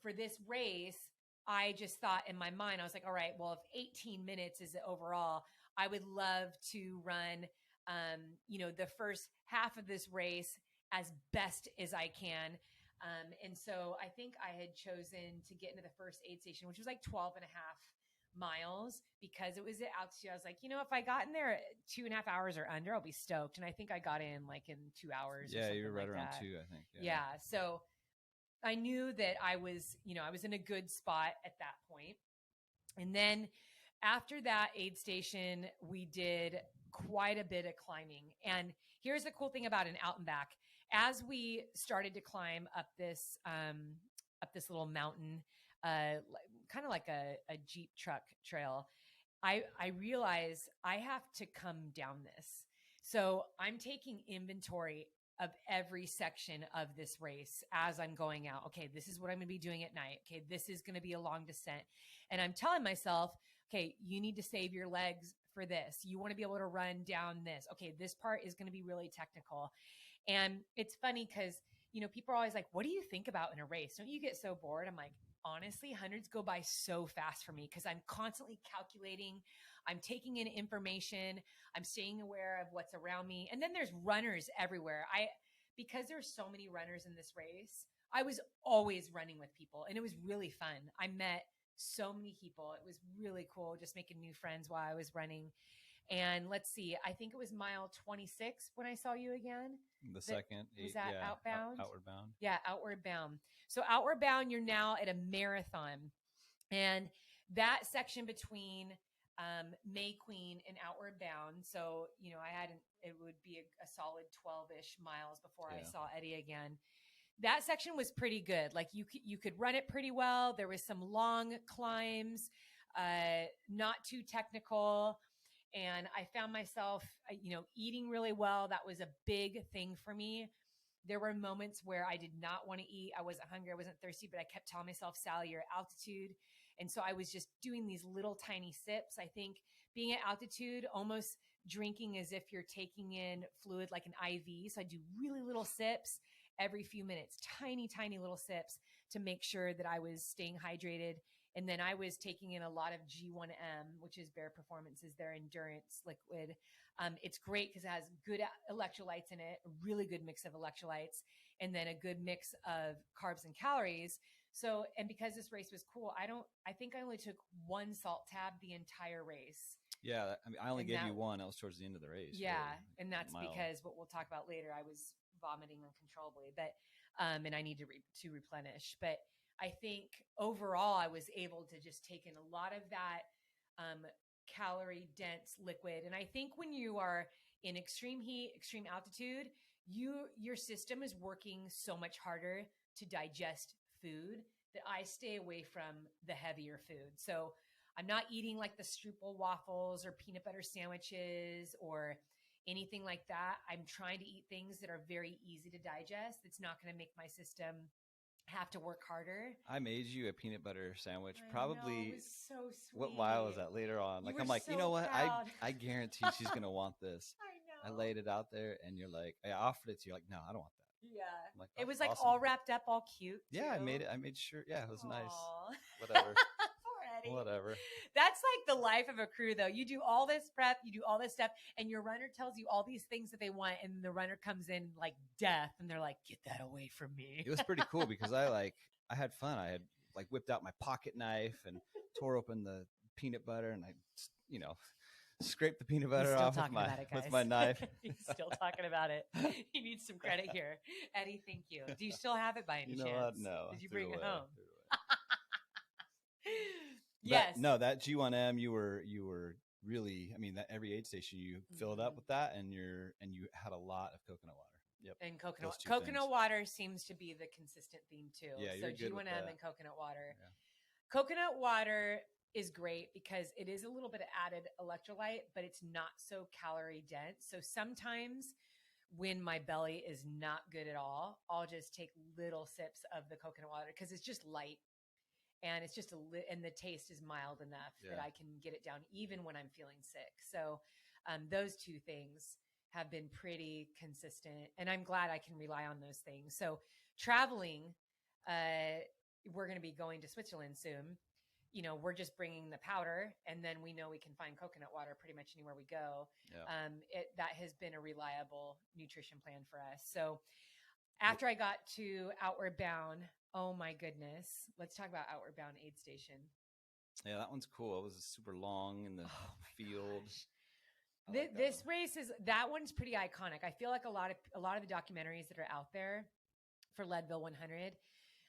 Speaker 1: for this race, I just thought in my mind, I was like, all right, well, if 18 minutes is the overall, I would love to run, the first half of this race as best as I can. And so I think I had chosen to get into the first aid station, which was like 12 and a half miles, because it was at altitude. I was like, if I got in there 2.5 hours or under, I'll be stoked. And I think I got in like in 2 hours.
Speaker 2: Yeah, you were right around 2, I think.
Speaker 1: Yeah. So I knew that I was in a good spot at that point. And then after that aid station, we did quite a bit of climbing. And here's the cool thing about an out and back. As we started to climb up this little mountain, kind of like a Jeep truck trail, I realized I have to come down this. So I'm taking inventory of every section of this race as I'm going out. Okay, this is what I'm going to be doing at night. Okay, this is going to be a long descent. And I'm telling myself, okay, you need to save your legs for this. You want to be able to run down this. Okay, this part is going to be really technical. And it's funny because, people are always like, what do you think about in a race? Don't you get so bored? I'm like, honestly, hundreds go by so fast for me because I'm constantly calculating. I'm taking in information. I'm staying aware of what's around me. And then there's runners everywhere. Because there's so many runners in this race, I was always running with people, and it was really fun. I met so many people. It was really cool just making new friends while I was running. And let's see, I think it was mile 26 when I saw you again.
Speaker 2: The second.
Speaker 1: Was that outbound?
Speaker 2: Outward bound.
Speaker 1: Yeah, outward bound. So outward bound, you're now at a marathon. And that section between May Queen and outward bound. So, it would be a solid 12-ish miles before I saw Eddie again. That section was pretty good. Like you could run it pretty well. There was some long climbs, not too technical. And I found myself, eating really well. That was a big thing for me. There were moments where I did not want to eat. I wasn't hungry. I wasn't thirsty, but I kept telling myself, Sally, you're at altitude. And so I was just doing these little tiny sips. I think being at altitude, almost drinking as if you're taking in fluid like an IV. So I do really little sips every few minutes, tiny, tiny little sips to make sure that I was staying hydrated. And then I was taking in a lot of G1M, which is Bare Performance's, their endurance liquid. It's great because it has good electrolytes in it, a really good mix of electrolytes, and then a good mix of carbs and calories. So, and because this race was cool, I think I only took one salt tab the entire race.
Speaker 2: Yeah. I only gave you one. That was towards the end of the race.
Speaker 1: Yeah. Really. And that's because what we'll talk about later, I was vomiting uncontrollably, but, and I need to replenish. But I think overall I was able to just take in a lot of that, calorie dense liquid. And I think when you are in extreme heat, extreme altitude, your system is working so much harder to digest food that I stay away from the heavier food. So I'm not eating like the Strupel waffles or peanut butter sandwiches or anything like that. I'm trying to eat things that are very easy to digest. It's not going to make my system have to work harder.
Speaker 2: I made you a peanut butter sandwich.
Speaker 1: I
Speaker 2: Probably.
Speaker 1: know, it was so sweet.
Speaker 2: What mile was that later on? Like, I'm like,
Speaker 1: so
Speaker 2: you know what?
Speaker 1: proud.
Speaker 2: I guarantee she's going to want this.
Speaker 1: I know.
Speaker 2: I laid it out there and you're like, I offered it to you. You're like, no, I don't want that.
Speaker 1: Yeah.
Speaker 2: I'm like,
Speaker 1: it was
Speaker 2: awesome.
Speaker 1: like all wrapped up, all cute.
Speaker 2: Yeah,
Speaker 1: too.
Speaker 2: I made it. I made sure. Yeah, it was nice.
Speaker 1: Whatever.
Speaker 2: Whatever. Whatever.
Speaker 1: That's like the life of a crew, though. You do all this prep, you do all this stuff, and your runner tells you all these things that they want, and the runner comes in like death, and they're like, "Get that away from me."
Speaker 2: It was pretty cool because I had fun. I had like whipped out my pocket knife and tore open the peanut butter, and I, scraped the peanut butter off with my knife.
Speaker 1: He's still talking about it. He needs some credit here. Eddie, thank you. Do you still have it by any chance?
Speaker 2: What? No.
Speaker 1: Did you bring it home?
Speaker 2: Yes. No, that G1M, you were really, that every aid station you filled up with that, and you had a lot of coconut water. Yep.
Speaker 1: And coconut water seems to be the consistent theme too.
Speaker 2: Yeah,
Speaker 1: so
Speaker 2: you're good with
Speaker 1: G1M
Speaker 2: that.
Speaker 1: and coconut water.
Speaker 2: Yeah.
Speaker 1: Coconut water is great because it is a little bit of added electrolyte, but it's not so calorie dense. So sometimes when my belly is not good at all, I'll just take little sips of the coconut water because it's just light. And it's just and the taste is mild enough that I can get it down even when I'm feeling sick. So those two things have been pretty consistent, and I'm glad I can rely on those things. So traveling, we're going to be going to Switzerland soon. we're just bringing the powder, and then we know we can find coconut water pretty much anywhere we go. Yeah. That has been a reliable nutrition plan for us. So after I got to Outward Bound, oh my goodness, let's talk about Outward Bound aid station.
Speaker 2: Yeah, that one's cool. It was super long in the field.
Speaker 1: This race that one's pretty iconic. I feel like a lot of the documentaries that are out there for Leadville 100,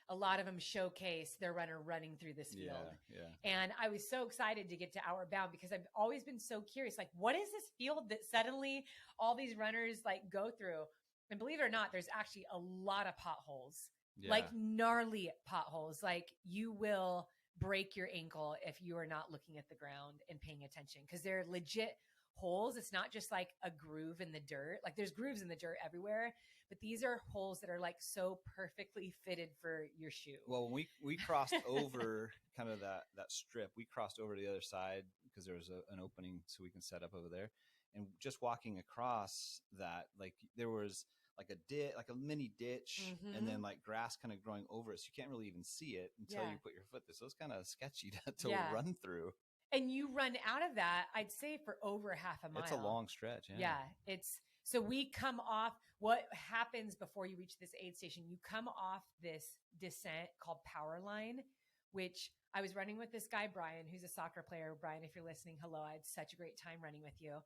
Speaker 1: a lot of them showcase their runner running through this field. Yeah. And I was so excited to get to Outward Bound because I've always been so curious, like, what is this field that suddenly all these runners like go through? And believe it or not, there's actually a lot of potholes, like gnarly potholes. Like you will break your ankle if you are not looking at the ground and paying attention, because they're legit holes. It's not just like a groove in the dirt. Like there's grooves in the dirt everywhere, but these are holes that are like so perfectly fitted for your shoe.
Speaker 2: Well, when we crossed over kind of that strip, we crossed over to the other side because there was an opening so we can set up over there. And just walking across that, like there was like a mini ditch, and then like grass kind of growing over it. So you can't really even see it until you put your foot there. So it's kind of sketchy to run through.
Speaker 1: And you run out of that, I'd say, for over half a mile.
Speaker 2: It's a long stretch.
Speaker 1: Yeah. So we come off, what happens before you reach this aid station? You come off this descent called Power Line, which I was running with this guy, Brian, who's a soccer player. Brian, if you're listening, hello. I had such a great time running with you.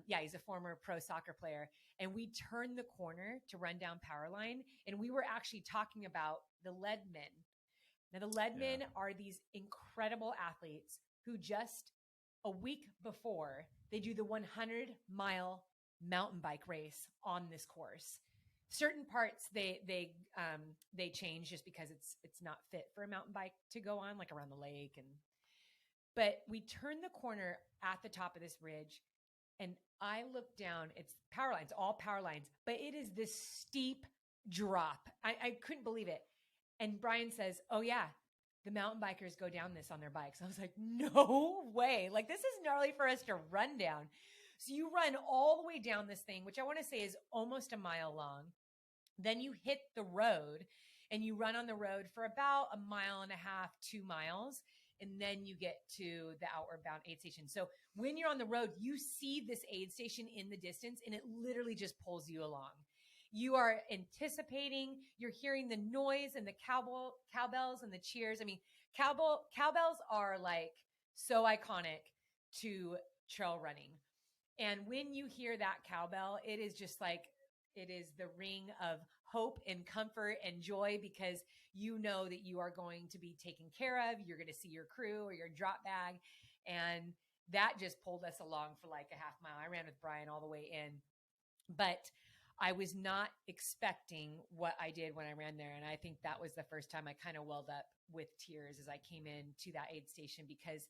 Speaker 1: He's a former pro soccer player. And we turned the corner to run down Power Line. And we were actually talking about the Leadmen. Now, the Leadmen are these incredible athletes who just a week before, they do the 100-mile mountain bike race on this course. Certain parts they change just because it's not fit for a mountain bike to go on, like around the lake. But we turn the corner at the top of this ridge, and I look down. It's power lines, all power lines, but it is this steep drop. I couldn't believe it. And Brian says, "Oh yeah, the mountain bikers go down this on their bikes." I was like, no way. Like, this is gnarly for us to run down. So you run all the way down this thing, which I want to say is almost a mile long. Then you hit the road, and you run on the road for about 1.5 miles, 2 miles. And then you get to the Outward Bound aid station. So when you're on the road, you see this aid station in the distance, and it literally just pulls you along. You are anticipating, you're hearing the noise and the cowbells and the cheers. I mean, cowbells are like so iconic to trail running. And when you hear that cowbell, it is just like, it is the ring of hope and comfort and joy, because you know that you are going to be taken care of. You're going to see your crew or your drop bag. And that just pulled us along for like a half mile. I ran with Brian all the way in, but I was not expecting what I did when I ran there. And I think that was the first time I kind of welled up with tears as I came in to that aid station, because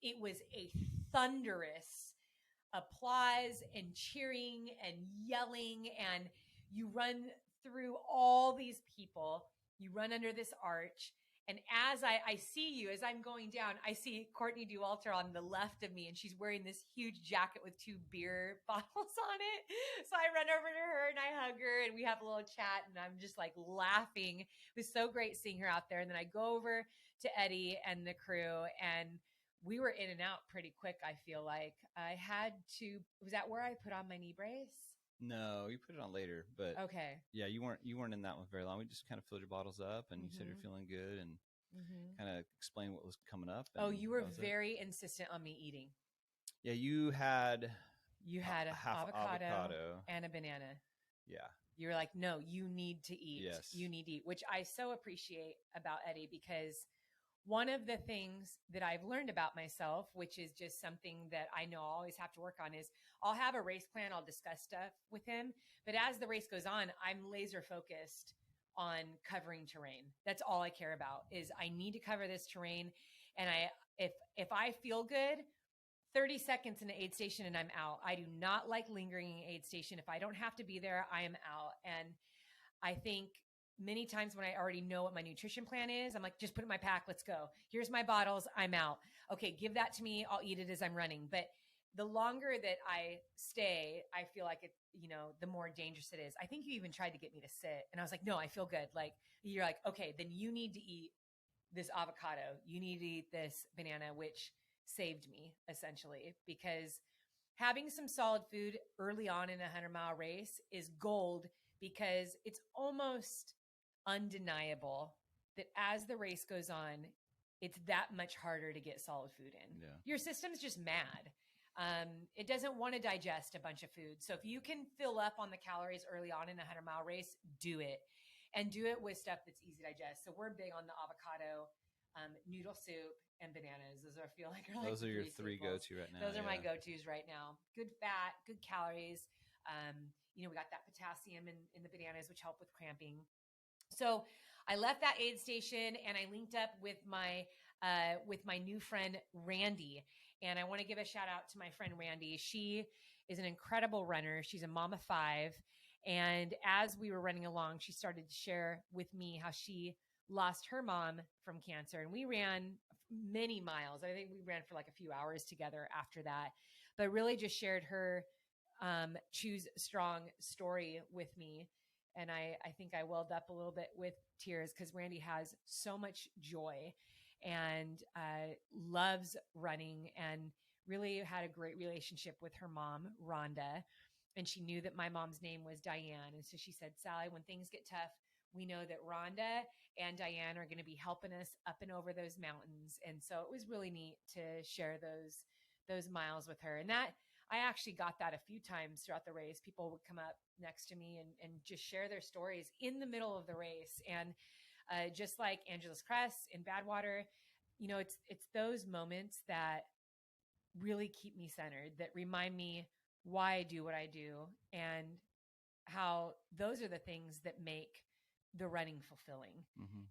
Speaker 1: it was a thunderous applause and cheering and yelling. And you run through all these people, you run under this arch. And as I see you, as I'm going down, I see Courtney Dualter on the left of me, and she's wearing this huge jacket with 2 beer bottles on it. So I run over to her and I hug her, and we have a little chat, and I'm just like laughing. It was so great seeing her out there. And then I go over to Eddie and the crew, and we were in and out pretty quick. I feel like I had to, was that where I put on my knee brace?
Speaker 2: No, you put it on later, but
Speaker 1: okay.
Speaker 2: Yeah, you weren't in that one very long. We just kind of filled your bottles up, and you said you're feeling good, and kind of explained what was coming up.
Speaker 1: Oh, you were very insistent on me eating.
Speaker 2: Yeah, you had
Speaker 1: a half avocado and a banana.
Speaker 2: Yeah.
Speaker 1: You were like, no, you need to eat.
Speaker 2: Yes.
Speaker 1: You need to eat, which I so appreciate about Eddie, because one of the things that I've learned about myself, which is just something that I know I'll always have to work on, is I'll have a race plan. I'll discuss stuff with him. But as the race goes on, I'm laser focused on covering terrain. That's all I care about, is I need to cover this terrain. And if I feel good, 30 seconds in an aid station and I'm out. I do not like lingering in an aid station. If I don't have to be there, I am out. And I think many times when I already know what my nutrition plan is, I'm like, just put it in my pack. Let's go. Here's my bottles. I'm out. Okay, give that to me. I'll eat it as I'm running. But the longer that I stay, I feel like it, the more dangerous it is. I think you even tried to get me to sit, and I was like, no, I feel good. Like, you're like, okay, then you need to eat this avocado. You need to eat this banana, which saved me essentially, because having some solid food early on in a 100-mile race is gold, because it's almost undeniable that as the race goes on, it's that much harder to get solid food in. Yeah. Your system's just mad. It doesn't want to digest a bunch of food. So if you can fill up on the calories early on in a 100-mile race, do it. And do it with stuff that's easy to digest. So we're big on the avocado, noodle soup, and bananas. Those are, I feel like, are like
Speaker 2: those are your three go-to right now.
Speaker 1: Those are my go-tos right now. Good fat, good calories. We got that potassium in the bananas, which help with cramping. So I left that aid station and I linked up with my new friend, Randy. And I want to give a shout out to my friend, Randy. She is an incredible runner. She's a mom of 5. And as we were running along, she started to share with me how she lost her mom from cancer. And we ran many miles. I think we ran for like a few hours together after that, but really just shared her Choose Strong story with me. And I think I welled up a little bit with tears, because Randy has so much joy and loves running, and really had a great relationship with her mom, Rhonda. And she knew that my mom's name was Diane. And so she said, Sally, when things get tough, we know that Rhonda and Diane are going to be helping us up and over those mountains. And so it was really neat to share those miles with her. And that, I actually got that a few times throughout the race. People would come up next to me and just share their stories in the middle of the race. And just like Angela's Crest in Badwater, it's those moments that really keep me centered, that remind me why I do what I do, and how those are the things that make the running fulfilling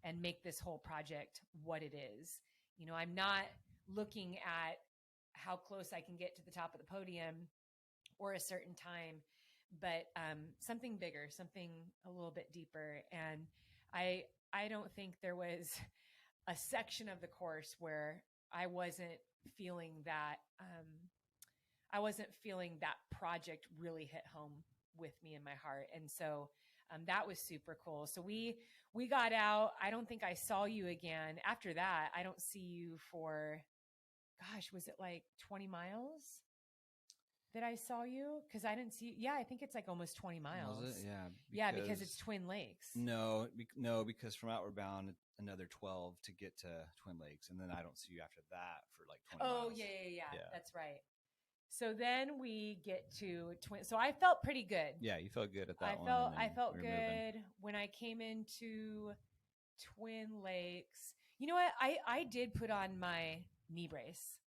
Speaker 1: and make this whole project what it is. I'm not looking at how close I can get to the top of the podium or a certain time, but something bigger, something a little bit deeper. And I don't think there was a section of the course where I wasn't feeling that project really hit home with me in my heart. And so that was super cool. So we got out. I don't think I saw you again after that. I don't see you for, gosh, was it like 20 miles that I saw you? Because I didn't see. Yeah, I think it's like almost 20 miles.
Speaker 2: Was it?
Speaker 1: Yeah. Because it's Twin Lakes.
Speaker 2: No, because from Outward Bound, another 12 to get to Twin Lakes. And then I don't see you after that for like 20 miles.
Speaker 1: Oh, yeah. That's right. So then we get to Twin. So I felt pretty good.
Speaker 2: Yeah, you felt good at that one.
Speaker 1: I felt good when I came into Twin Lakes. You know what? I did put on my knee brace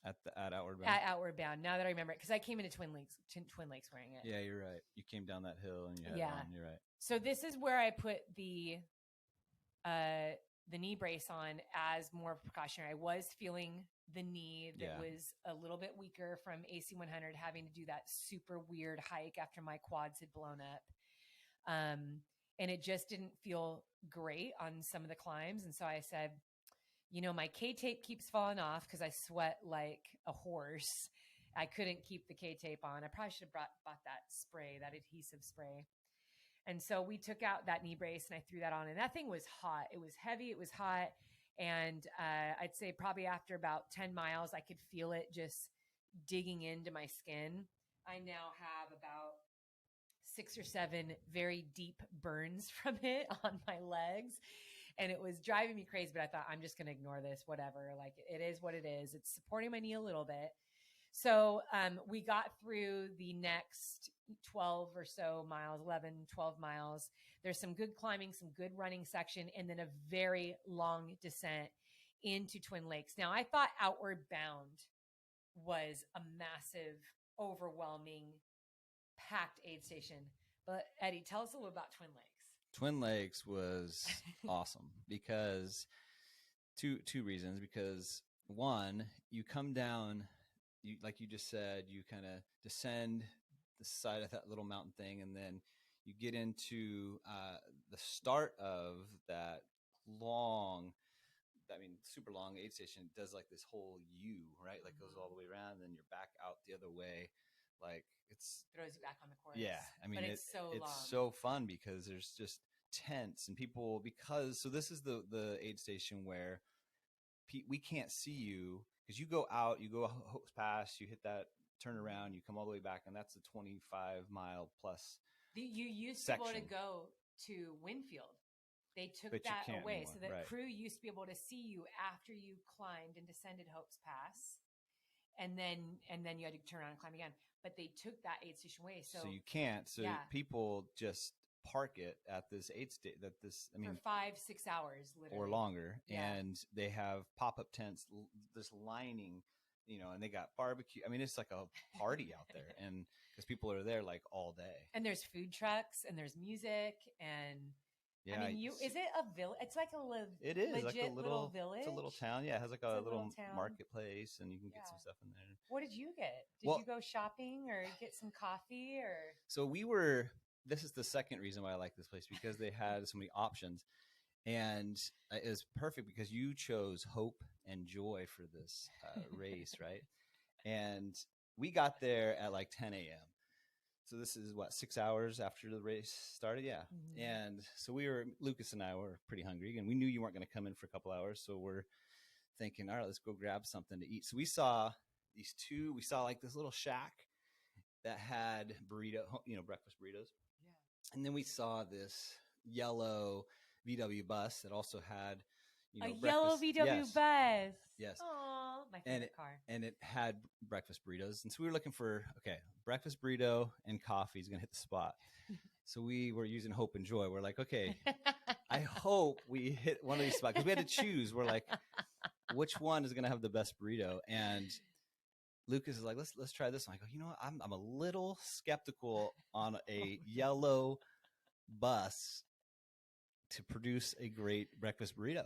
Speaker 2: at Outward Bound.
Speaker 1: At Outward Bound. Now that I remember it, because I came into Twin Lakes wearing it.
Speaker 2: Yeah, you're right. You came down that hill and you had it on. You're right.
Speaker 1: So this is where I put the knee brace on as more precautionary. I was feeling the knee that was a little bit weaker from AC 100, having to do that super weird hike after my quads had blown up. And it just didn't feel great on some of the climbs. And so I said, my K-tape keeps falling off because I sweat like a horse. I couldn't keep the K-tape on. I probably should have bought that spray, that adhesive spray. And so we took out that knee brace and I threw that on, and that thing was hot. It was heavy. It was hot. And I'd say probably after about 10 miles, I could feel it just digging into my skin. I now have about 6 or 7 very deep burns from it on my legs. And it was driving me crazy, but I thought, I'm just going to ignore this, whatever. Like, it is what it is. It's supporting my knee a little bit. So we got through the next 12 or so miles, 11, 12 miles. There's some good climbing, some good running section, and then a very long descent into Twin Lakes. Now, I thought Outward Bound was a massive, overwhelming, packed aid station. But Eddie, tell us a little about Twin Lakes.
Speaker 2: Twin Lakes was awesome because two reasons. Because one, you come down, like you just said, you kind of descend the side of that little mountain thing, and then you get into the start of that super long aid station. It does like this whole U, right? Like goes all the way around, and then you're back out the other way. Like throws
Speaker 1: you back on the course.
Speaker 2: Yeah, I mean,
Speaker 1: but it's so long.
Speaker 2: It's so fun because there's just tents and people, so this is the aid station where we can't see you, because you go out, you go Hope's Pass, you hit that turnaround, you come all the way back, and that's a 25-mile plus
Speaker 1: you used
Speaker 2: section.
Speaker 1: to be able to go to Winfield. They took that away anymore. So that crew used to be able to see you after you climbed and descended Hope's Pass, and then you had to turn around and climb again. But they took that aid station away, so
Speaker 2: you can't. So people just park it at this aid station.
Speaker 1: For 5-6 hours, literally,
Speaker 2: or longer, and they have pop-up tents, this lining, and they got barbecue. I mean, it's like a party out there, and because people are there like all day.
Speaker 1: And there's food trucks, and there's music, and I mean, is it a village? It's like
Speaker 2: it is
Speaker 1: legit
Speaker 2: like a little
Speaker 1: village.
Speaker 2: It's a little town. Yeah, it has like a little marketplace, and you can get some stuff in there.
Speaker 1: What did you get? Did you go shopping or get some coffee or?
Speaker 2: So this is the second reason why I like this place, because they had so many options, and it was perfect because you chose hope and joy for this race, right? And we got there at like 10 a.m. So this is 6 hours after the race started. Yeah. Mm-hmm. And so Lucas and I were pretty hungry, and we knew you weren't going to come in for a couple hours. So we're thinking, all right, let's go grab something to eat. So we saw like this little shack that had breakfast burritos. Yeah. And then we saw this yellow VW bus that also had,
Speaker 1: yellow VW bus.
Speaker 2: Yes.
Speaker 1: Aww, my favorite car.
Speaker 2: And it had breakfast burritos. And so we were looking for, breakfast burrito and coffee is going to hit the spot. So we were using hope and joy. We're like, okay, I hope we hit one of these spots, because we had to choose. We're like, which one is going to have the best burrito? And Lucas is like, let's try this one. I go, you know what? I'm a little skeptical on a yellow bus to produce a great breakfast burrito.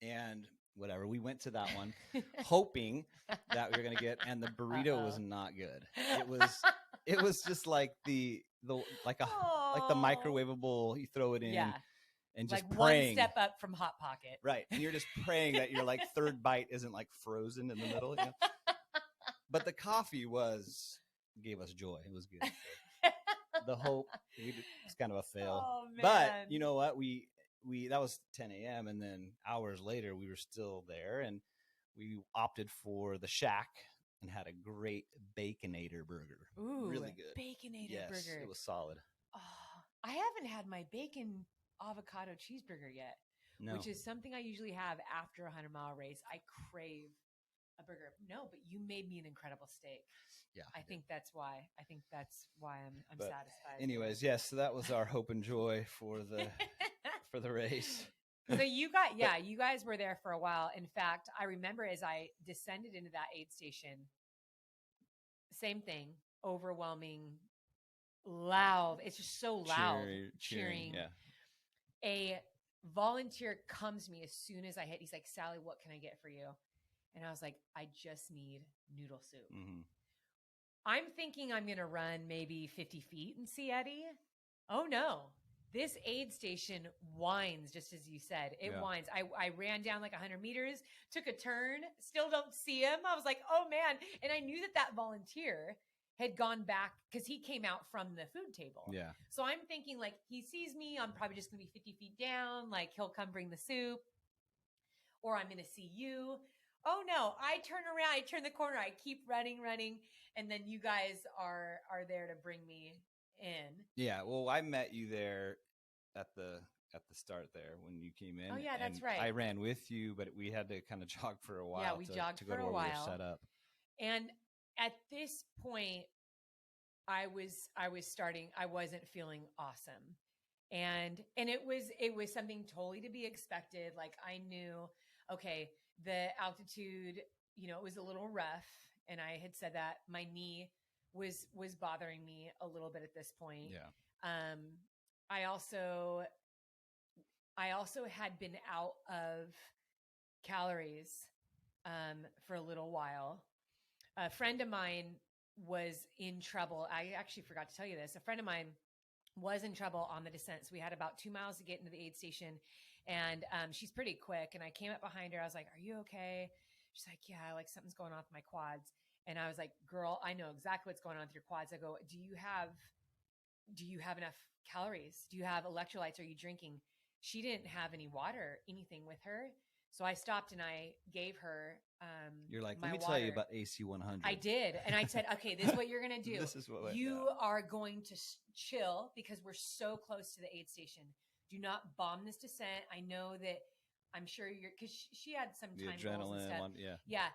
Speaker 2: And whatever, we went to that one hoping that we were going to get, and the burrito was not good. It was just like the microwavable, you throw it in and just
Speaker 1: like
Speaker 2: praying.
Speaker 1: One step up from Hot Pocket.
Speaker 2: Right. And you're just praying that your third bite isn't like frozen in the middle. But the coffee gave us joy. It was good. The hope, it's kind of a fail.
Speaker 1: Oh, man.
Speaker 2: But you know what? We that was 10 a.m. and then hours later we were still there, and we opted for the shack and had a great Baconator burger.
Speaker 1: Ooh,
Speaker 2: really good
Speaker 1: Baconator burger.
Speaker 2: It was solid.
Speaker 1: Oh, I haven't had my bacon avocado cheeseburger yet, which is something I usually have after a 100-mile race. I crave a burger. No, but you made me an incredible steak.
Speaker 2: Yeah,
Speaker 1: I think that's why I'm satisfied.
Speaker 2: Anyways, yes, so that was our hope and joy for the race.
Speaker 1: So you guys were there for a while. In fact, I remember as I descended into that aid station, same thing, overwhelming, loud. It's just so loud, cheering. Yeah. A volunteer comes to me as soon as I hit. He's like, Sally, what can I get for you? And I was like, I just need noodle soup. Mm-hmm. I'm thinking I'm going to run maybe 50 feet and see Eddie. Oh, no. This aid station winds, just as you said. It winds. I ran down like 100 meters, took a turn, still don't see him. I was like, oh, man. And I knew that volunteer had gone back because he came out from the food table.
Speaker 2: Yeah.
Speaker 1: So I'm thinking, like, he sees me. I'm probably just going to be 50 feet down. Like, he'll come bring the soup. Or I'm going to see you. Oh, no. I turn around. I turn the corner. I keep running. And then you guys are there to bring me in.
Speaker 2: Yeah. Well, I met you there at the start there when you came in.
Speaker 1: Oh, yeah, that's right.
Speaker 2: I ran with you, but we had to kind of jog for a while.
Speaker 1: Yeah, we jogged
Speaker 2: to go
Speaker 1: for
Speaker 2: to
Speaker 1: a
Speaker 2: where
Speaker 1: while.
Speaker 2: We were set up.
Speaker 1: And at this point, I wasn't feeling awesome. And it was something totally to be expected. Like, I knew, okay, the altitude, it was a little rough. And I had said that my knee was bothering me a little bit at this point.
Speaker 2: Yeah.
Speaker 1: I also had been out of calories for a little while. A friend of mine was in trouble. I actually forgot to tell you this. A friend of mine was in trouble on the descent. So we had about 2 miles to get into the aid station, and she's pretty quick. And I came up behind her. I was like, "Are you okay?" She's like, "Yeah, like something's going on with my quads." And I was like, "Girl, I know exactly what's going on with your quads." I go, "Do you have do you have enough calories? Do you have electrolytes? Are you drinking? She didn't have any water, anything with her. So I stopped and I gave her
Speaker 2: You're like,
Speaker 1: my
Speaker 2: let me
Speaker 1: water.
Speaker 2: tell you about AC100.
Speaker 1: I did. And I said, okay, this is what you're going to do.
Speaker 2: This is what
Speaker 1: you are going to chill because we're so close to the aid station. Do not bomb this descent. I know that I'm sure because she had some time goals and stuff. Yeah.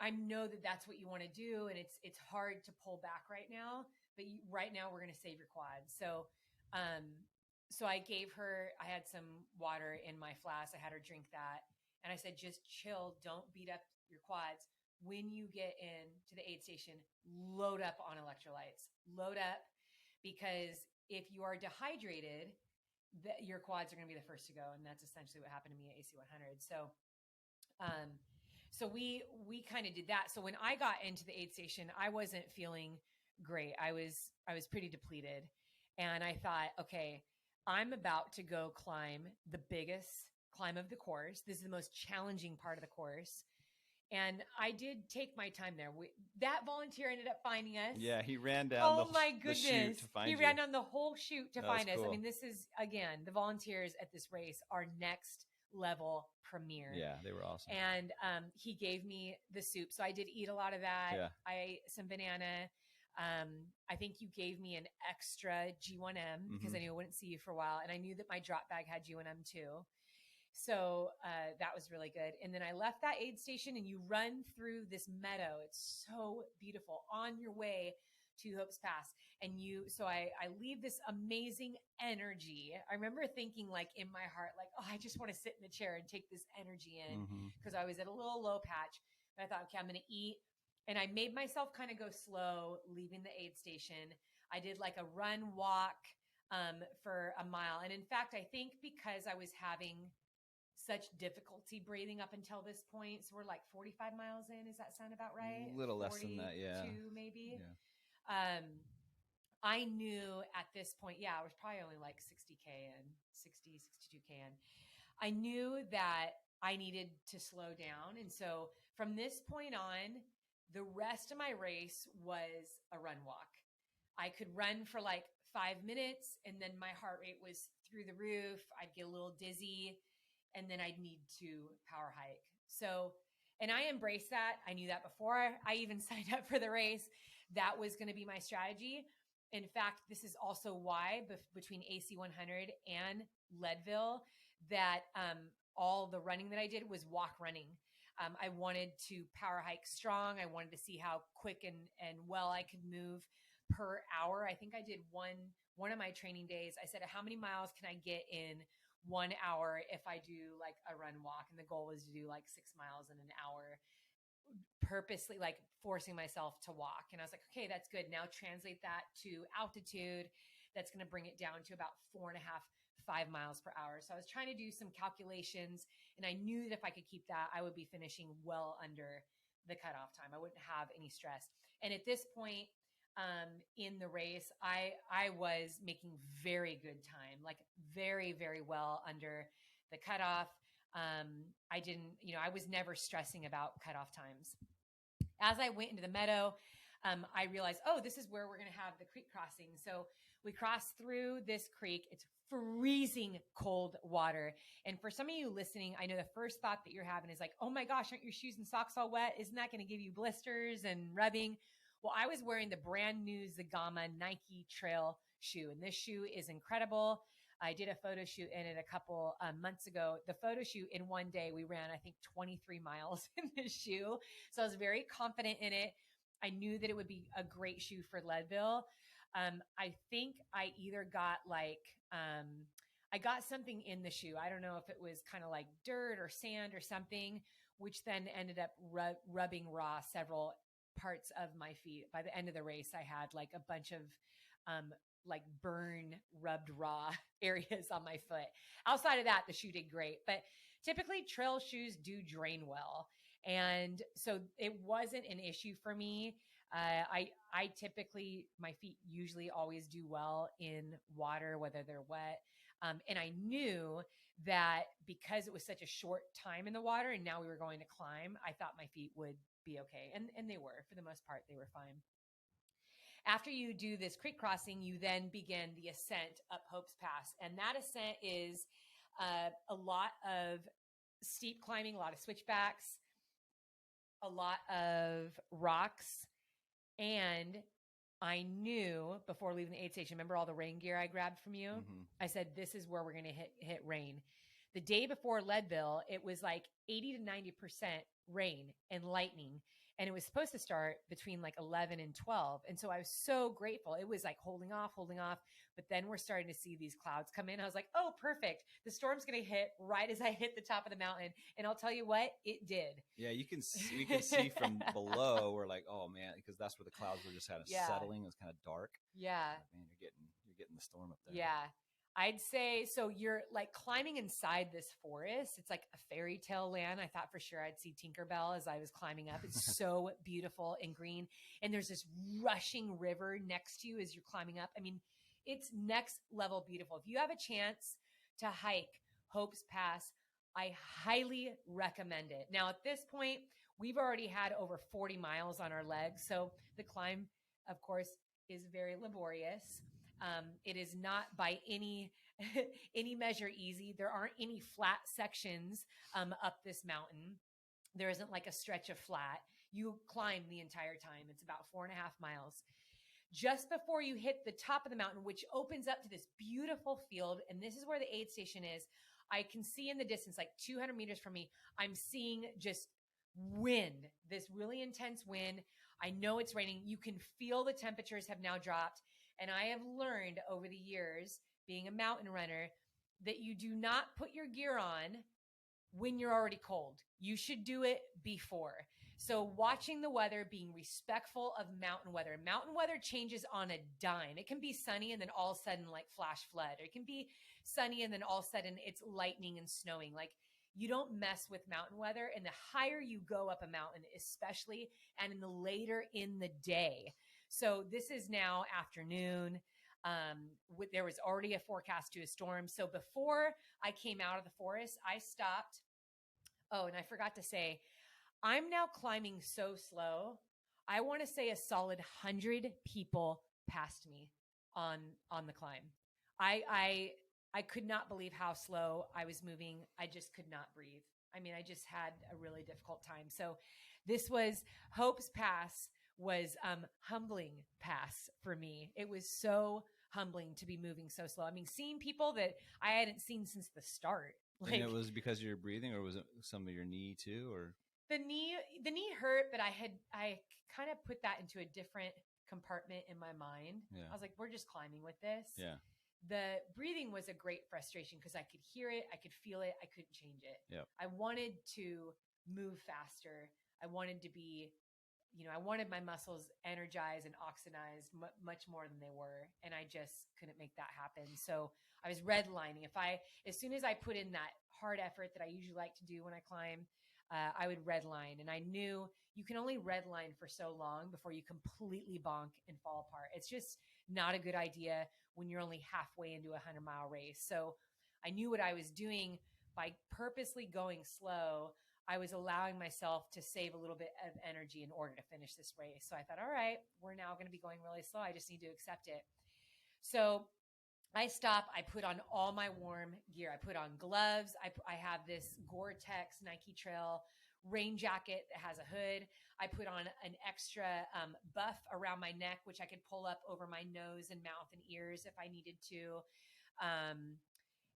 Speaker 1: I know that that's what you want to do. And it's hard to pull back right now, but right now we're going to save your quads. So I gave her, I had some water in my flask. I had her drink that. And I said, just chill. Don't beat up your quads. When you get into the aid station, load up on electrolytes. Load up, because if you are dehydrated, your quads are going to be the first to go. And that's essentially what happened to me at AC100. So we kind of did that. So when I got into the aid station, I wasn't feeling great. I was pretty depleted. And I thought, okay, I'm about to go climb the biggest climb of the course. This is the most challenging part of the course. And I did take my time there. That volunteer ended up finding us.
Speaker 2: Yeah, he ran down
Speaker 1: the chute to find you. He ran down the whole chute to find us. Cool. I mean, this is, again, the volunteers at this race are next level premier.
Speaker 2: Yeah, they were awesome.
Speaker 1: And he gave me the soup. So I did eat a lot of that.
Speaker 2: Yeah.
Speaker 1: I ate some banana. I think you gave me an extra G1M because I knew I wouldn't see you for a while. And I knew that my drop bag had G1M too. So that was really good. And then I left that aid station and you run through this meadow. It's so beautiful on your way to Hope's Pass. And so I leave this amazing energy. I remember thinking like in my heart, like, oh, I just want to sit in the chair and take this energy in because I was at a little low patch. But I thought, okay, I'm going to eat. And I made myself kind of go slow leaving the aid station. I did like a run walk for a mile. And in fact, I think because I was having such difficulty breathing up until this point, so we're like 45 miles in. Does that sound about right?
Speaker 2: A little less than that, yeah.
Speaker 1: 42 maybe.
Speaker 2: Yeah.
Speaker 1: I knew at this point, I was probably only like 60K in, 62K in. I knew that I needed to slow down. And so from this point on, the rest of my race was a run walk. I could run for like 5 minutes and then my heart rate was through the roof. I'd get a little dizzy and then I'd need to power hike. So, and I embraced that. I knew that before I even signed up for the race. That was going to be my strategy. In fact, this is also why between AC100 and Leadville that all the running that I did was walk running. I wanted to power hike strong. I wanted to see how quick and well I could move per hour. I think I did one of my training days. I said, how many miles can I get in 1 hour if I do like a run walk? And the goal was to do like 6 miles in an hour, purposely like forcing myself to walk. And I was like, okay, that's good. Now translate that to altitude. That's going to bring it down to about 4.5, 5 miles per hour. So I was trying to do some calculations and I knew that if I could keep that, I would be finishing well under the cutoff time. I wouldn't have any stress. And at this point in the race, I was making very good time, like very, very well under the cutoff. I didn't, I was never stressing about cutoff times. As I went into the meadow, I realized, oh, this is where we're going to have the creek crossing. So we crossed through this creek. It's freezing cold water. And for some of you listening, I know the first thought that you're having is like, oh my gosh, aren't your shoes and socks all wet? Isn't that going to give you blisters and rubbing? Well, I was wearing the brand new Zagama Nike Trail shoe, and this shoe is incredible. I did a photo shoot in it a couple months ago. The photo shoot in one day, we ran, I think, 23 miles in this shoe. So I was very confident in it. I knew that it would be a great shoe for Leadville. I think I either got I got something in the shoe. I don't know if it was kind of like dirt or sand or something, which then ended up rubbing raw several parts of my feet. By the end of the race, I had like a bunch of like burn rubbed raw areas on my foot. Outside of that, the shoe did great, but typically trail shoes do drain well. And so it wasn't an issue for me. I typically, my feet usually always do well in water, whether they're wet. And I knew that because it was such a short time in the water and now we were going to climb, I thought my feet would be okay. And they were, for the most part, they were fine. after you do this creek crossing, you then begin the ascent up Hope's Pass. And that ascent is a lot of steep climbing, a lot of switchbacks, a lot of rocks. And I knew before leaving the aid station, remember all the rain gear I grabbed from you? Mm-hmm. I said, this is where we're going to hit rain. The day before Leadville, it was like 80 to 90% rain and lightning. And it was supposed to start between like 11 and 12. And so I was so grateful. It was like holding off. But then we're starting to see these clouds come in. I was like, oh, perfect. The storm's going to hit right as I hit the top of the mountain. And I'll tell you what, it did.
Speaker 2: Yeah, we can see from below. We're like, oh man, because that's where the clouds were just kind of settling. It was kind of dark.
Speaker 1: Yeah.
Speaker 2: Man, you're getting the storm up there.
Speaker 1: Yeah. I'd say, so you're like climbing inside this forest. It's like a fairy tale land. I thought for sure I'd see Tinkerbell as I was climbing up. It's so beautiful and green. And there's this rushing river next to you as you're climbing up. I mean, it's next level beautiful. If you have a chance to hike Hope's Pass, I highly recommend it. Now, at this point, we've already had over 40 miles on our legs. So the climb, of course, is very laborious. It is not by any measure easy. There aren't any flat sections up this mountain. There isn't like a stretch of flat. You climb the entire time. It's about 4.5 miles. Just before you hit the top of the mountain, which opens up to this beautiful field, and this is where the aid station is, I can see in the distance, like 200 meters from me, I'm seeing just wind, this really intense wind. I know it's raining. You can feel the temperatures have now dropped. And I have learned over the years, being a mountain runner, that you do not put your gear on when you're already cold. You should do it before. So watching the weather, being respectful of mountain weather. Mountain weather changes on a dime. It can be sunny and then all of a sudden like flash flood. Or it can be sunny and then all of a sudden it's lightning and snowing. Like, you don't mess with mountain weather. And the higher you go up a mountain, especially, and in the later in the day. So this is now afternoon. There was already a forecast to a storm. So before I came out of the forest, I stopped. Oh, and I forgot to say, I'm now climbing so slow. I want to say a solid 100 people passed me on the climb. I could not believe how slow I was moving. I just could not breathe. I mean, I just had a really difficult time. So this was Hope's Pass. Was humbling pass for me. It was so humbling to be moving so slow. I mean, seeing people that I hadn't seen since the start.
Speaker 2: Like, and it was because of your breathing, or was it some of your knee too, or
Speaker 1: the knee hurt, but I kind of put that into a different compartment in my mind. Yeah. I was like, we're just climbing with this. Yeah. The breathing was a great frustration because I could hear it, I could feel it, I couldn't change it. Yeah. I wanted to move faster. I wanted to be, I wanted my muscles energized and oxygenized much more than they were. And I just couldn't make that happen. So I was redlining. As soon as I put in that hard effort that I usually like to do when I climb, I would redline. And I knew you can only redline for so long before you completely bonk and fall apart. It's just not a good idea when you're only halfway into a 100-mile race. So I knew what I was doing by purposely going slow. I was allowing myself to save a little bit of energy in order to finish this race. So I thought, all right, we're now going to be going really slow. I just need to accept it. So I stop. I put on all my warm gear. I put on gloves. I have this Gore-Tex Nike Trail rain jacket that has a hood. I put on an extra buff around my neck, which I could pull up over my nose and mouth and ears if I needed to.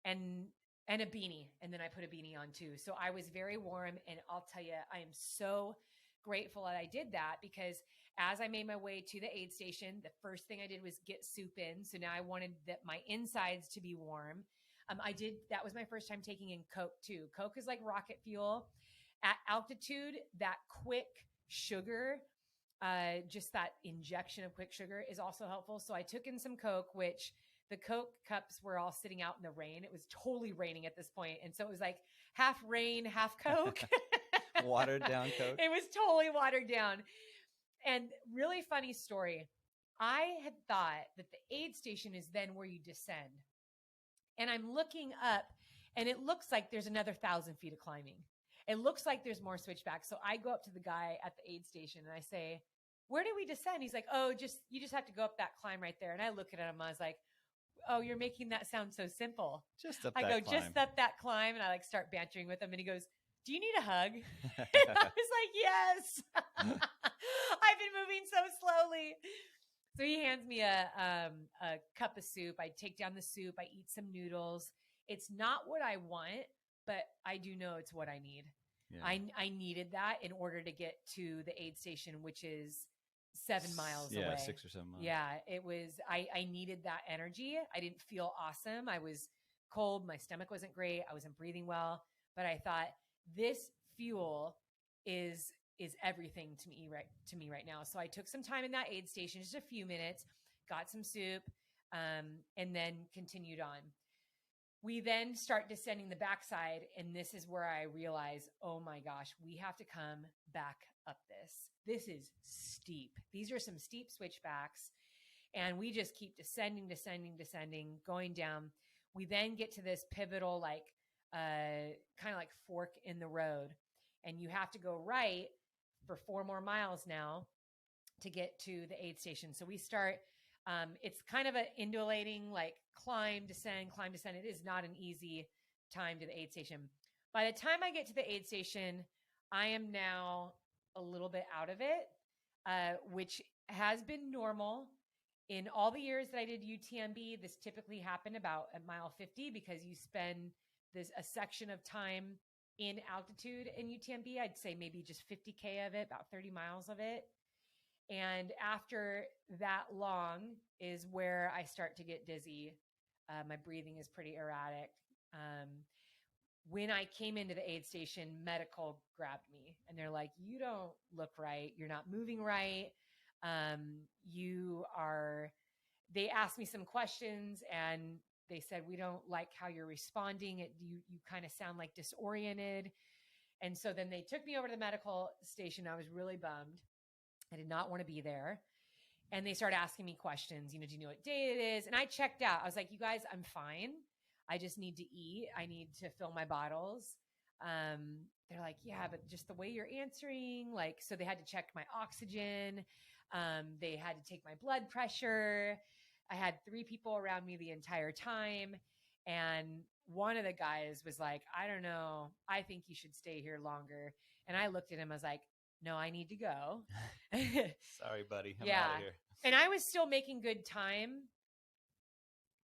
Speaker 1: And a beanie. And then I put a beanie on too. So I was very warm. And I'll tell you, I am so grateful that I did that, because as I made my way to the aid station, the first thing I did was get soup in. So now I wanted my insides to be warm. That was my first time taking in Coke too. Coke is like rocket fuel. At altitude, that quick sugar, just that injection of quick sugar is also helpful. So I took in some Coke, which the Coke cups were all sitting out in the rain. It was totally raining at this point. And so it was like half rain, half Coke.
Speaker 2: Watered down Coke.
Speaker 1: It was totally watered down. And really funny story. I had thought that the aid station is then where you descend. And I'm looking up and it looks like there's another 1,000 feet of climbing. It looks like there's more switchbacks. So I go up to the guy at the aid station and I say, where do we descend? He's like, oh, you just have to go up that climb right there. And I look at him, I was like, oh, you're making that sound so simple.
Speaker 2: Just up
Speaker 1: I
Speaker 2: that
Speaker 1: go,
Speaker 2: climb.
Speaker 1: just up that climb. And I like start bantering with him. And he goes, do you need a hug? And I was like, yes. I've been moving so slowly. So he hands me a cup of soup. I take down the soup. I eat some noodles. It's not what I want, but I do know it's what I need. Yeah. I needed that in order to get to the aid station, which is 7 miles away.
Speaker 2: Yeah, 6 or 7 miles.
Speaker 1: Yeah, it was, I needed that energy. I didn't feel awesome. I was cold. My stomach wasn't great. I wasn't breathing well. But I thought, this fuel is everything to me right now. So I took some time in that aid station, just a few minutes, got some soup, and then continued on. We then start descending the backside, and this is where I realize, oh my gosh, we have to come back up this. This is steep. These are some steep switchbacks, and we just keep descending, going down. We then get to this pivotal, like, kind of like fork in the road, and you have to go right for 4 more miles now to get to the aid station. So we start, it's kind of an undulating, like climb, descend. It is not an easy time to the aid station. By the time I get to the aid station, I am now a little bit out of it, which has been normal. In all the years that I did UTMB, this typically happened about at mile 50, because you spend a section of time in altitude in UTMB. I'd say maybe just 50K of it, about 30 miles of it. And after that long is where I start to get dizzy. My breathing is pretty erratic. When I came into the aid station, medical grabbed me and they're like, you don't look right. You're not moving right. They asked me some questions and they said, we don't like how you're responding. You kind of sound like disoriented. And so then they took me over to the medical station. I was really bummed. I did not want to be there. And they started asking me questions. Do you know what day it is? And I checked out. I was like, you guys, I'm fine. I just need to eat. I need to fill my bottles. They're like, yeah, but just the way you're answering, like, so they had to check my oxygen. They had to take my blood pressure. I had 3 people around me the entire time. And one of the guys was like, I don't know. I think you should stay here longer. And I looked at him. I was like, no, I need to go.
Speaker 2: Sorry, buddy. I'm out of here.
Speaker 1: And I was still making good time.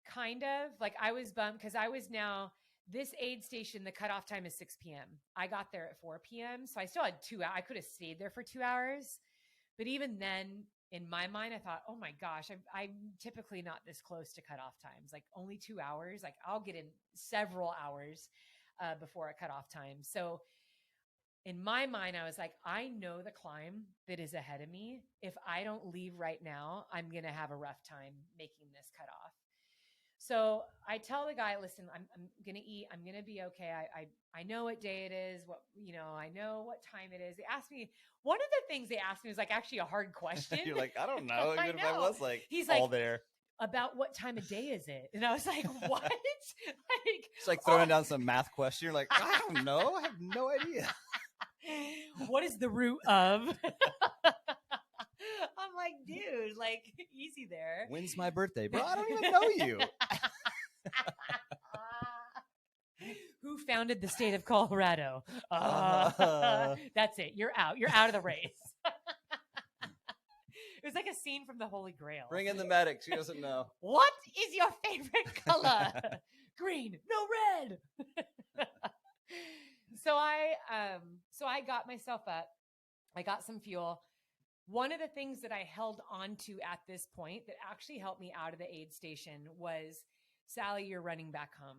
Speaker 1: Kind of like I was bummed because I was now this aid station. The cutoff time is 6 p.m. I got there at 4 p.m. So I still had 2 hours. I could have stayed there for 2 hours. But even then, in my mind, I thought, oh my gosh, I'm typically not this close to cutoff times. Like only 2 hours. Like I'll get in several hours before a cutoff time. So in my mind, I was like, I know the climb that is ahead of me. If I don't leave right now, I'm going to have a rough time making this cutoff. So I tell the guy, listen, I'm going to eat. I'm going to be okay. I know what day it is. I know what time it is. They asked me, one of the things they asked me was like actually a hard question.
Speaker 2: You're like, I don't know. Even if I was like,
Speaker 1: he's
Speaker 2: all
Speaker 1: like,
Speaker 2: there.
Speaker 1: About what time of day is it? And I was like, what?
Speaker 2: It's like throwing down some math question. You're like, I don't know. I have no idea.
Speaker 1: What is the root of? I'm like, dude, like easy there.
Speaker 2: When's my birthday? Bro, I don't even know you.
Speaker 1: Who founded the state of Colorado? That's it. You're out. You're out of the race. It was like a scene from the Holy Grail.
Speaker 2: Bring in the medics. She doesn't know.
Speaker 1: What is your favorite color? Green. No, red. So I got myself up. I got some fuel. One of the things that I held on to at this point that actually helped me out of the aid station was, Sally, you're running back home.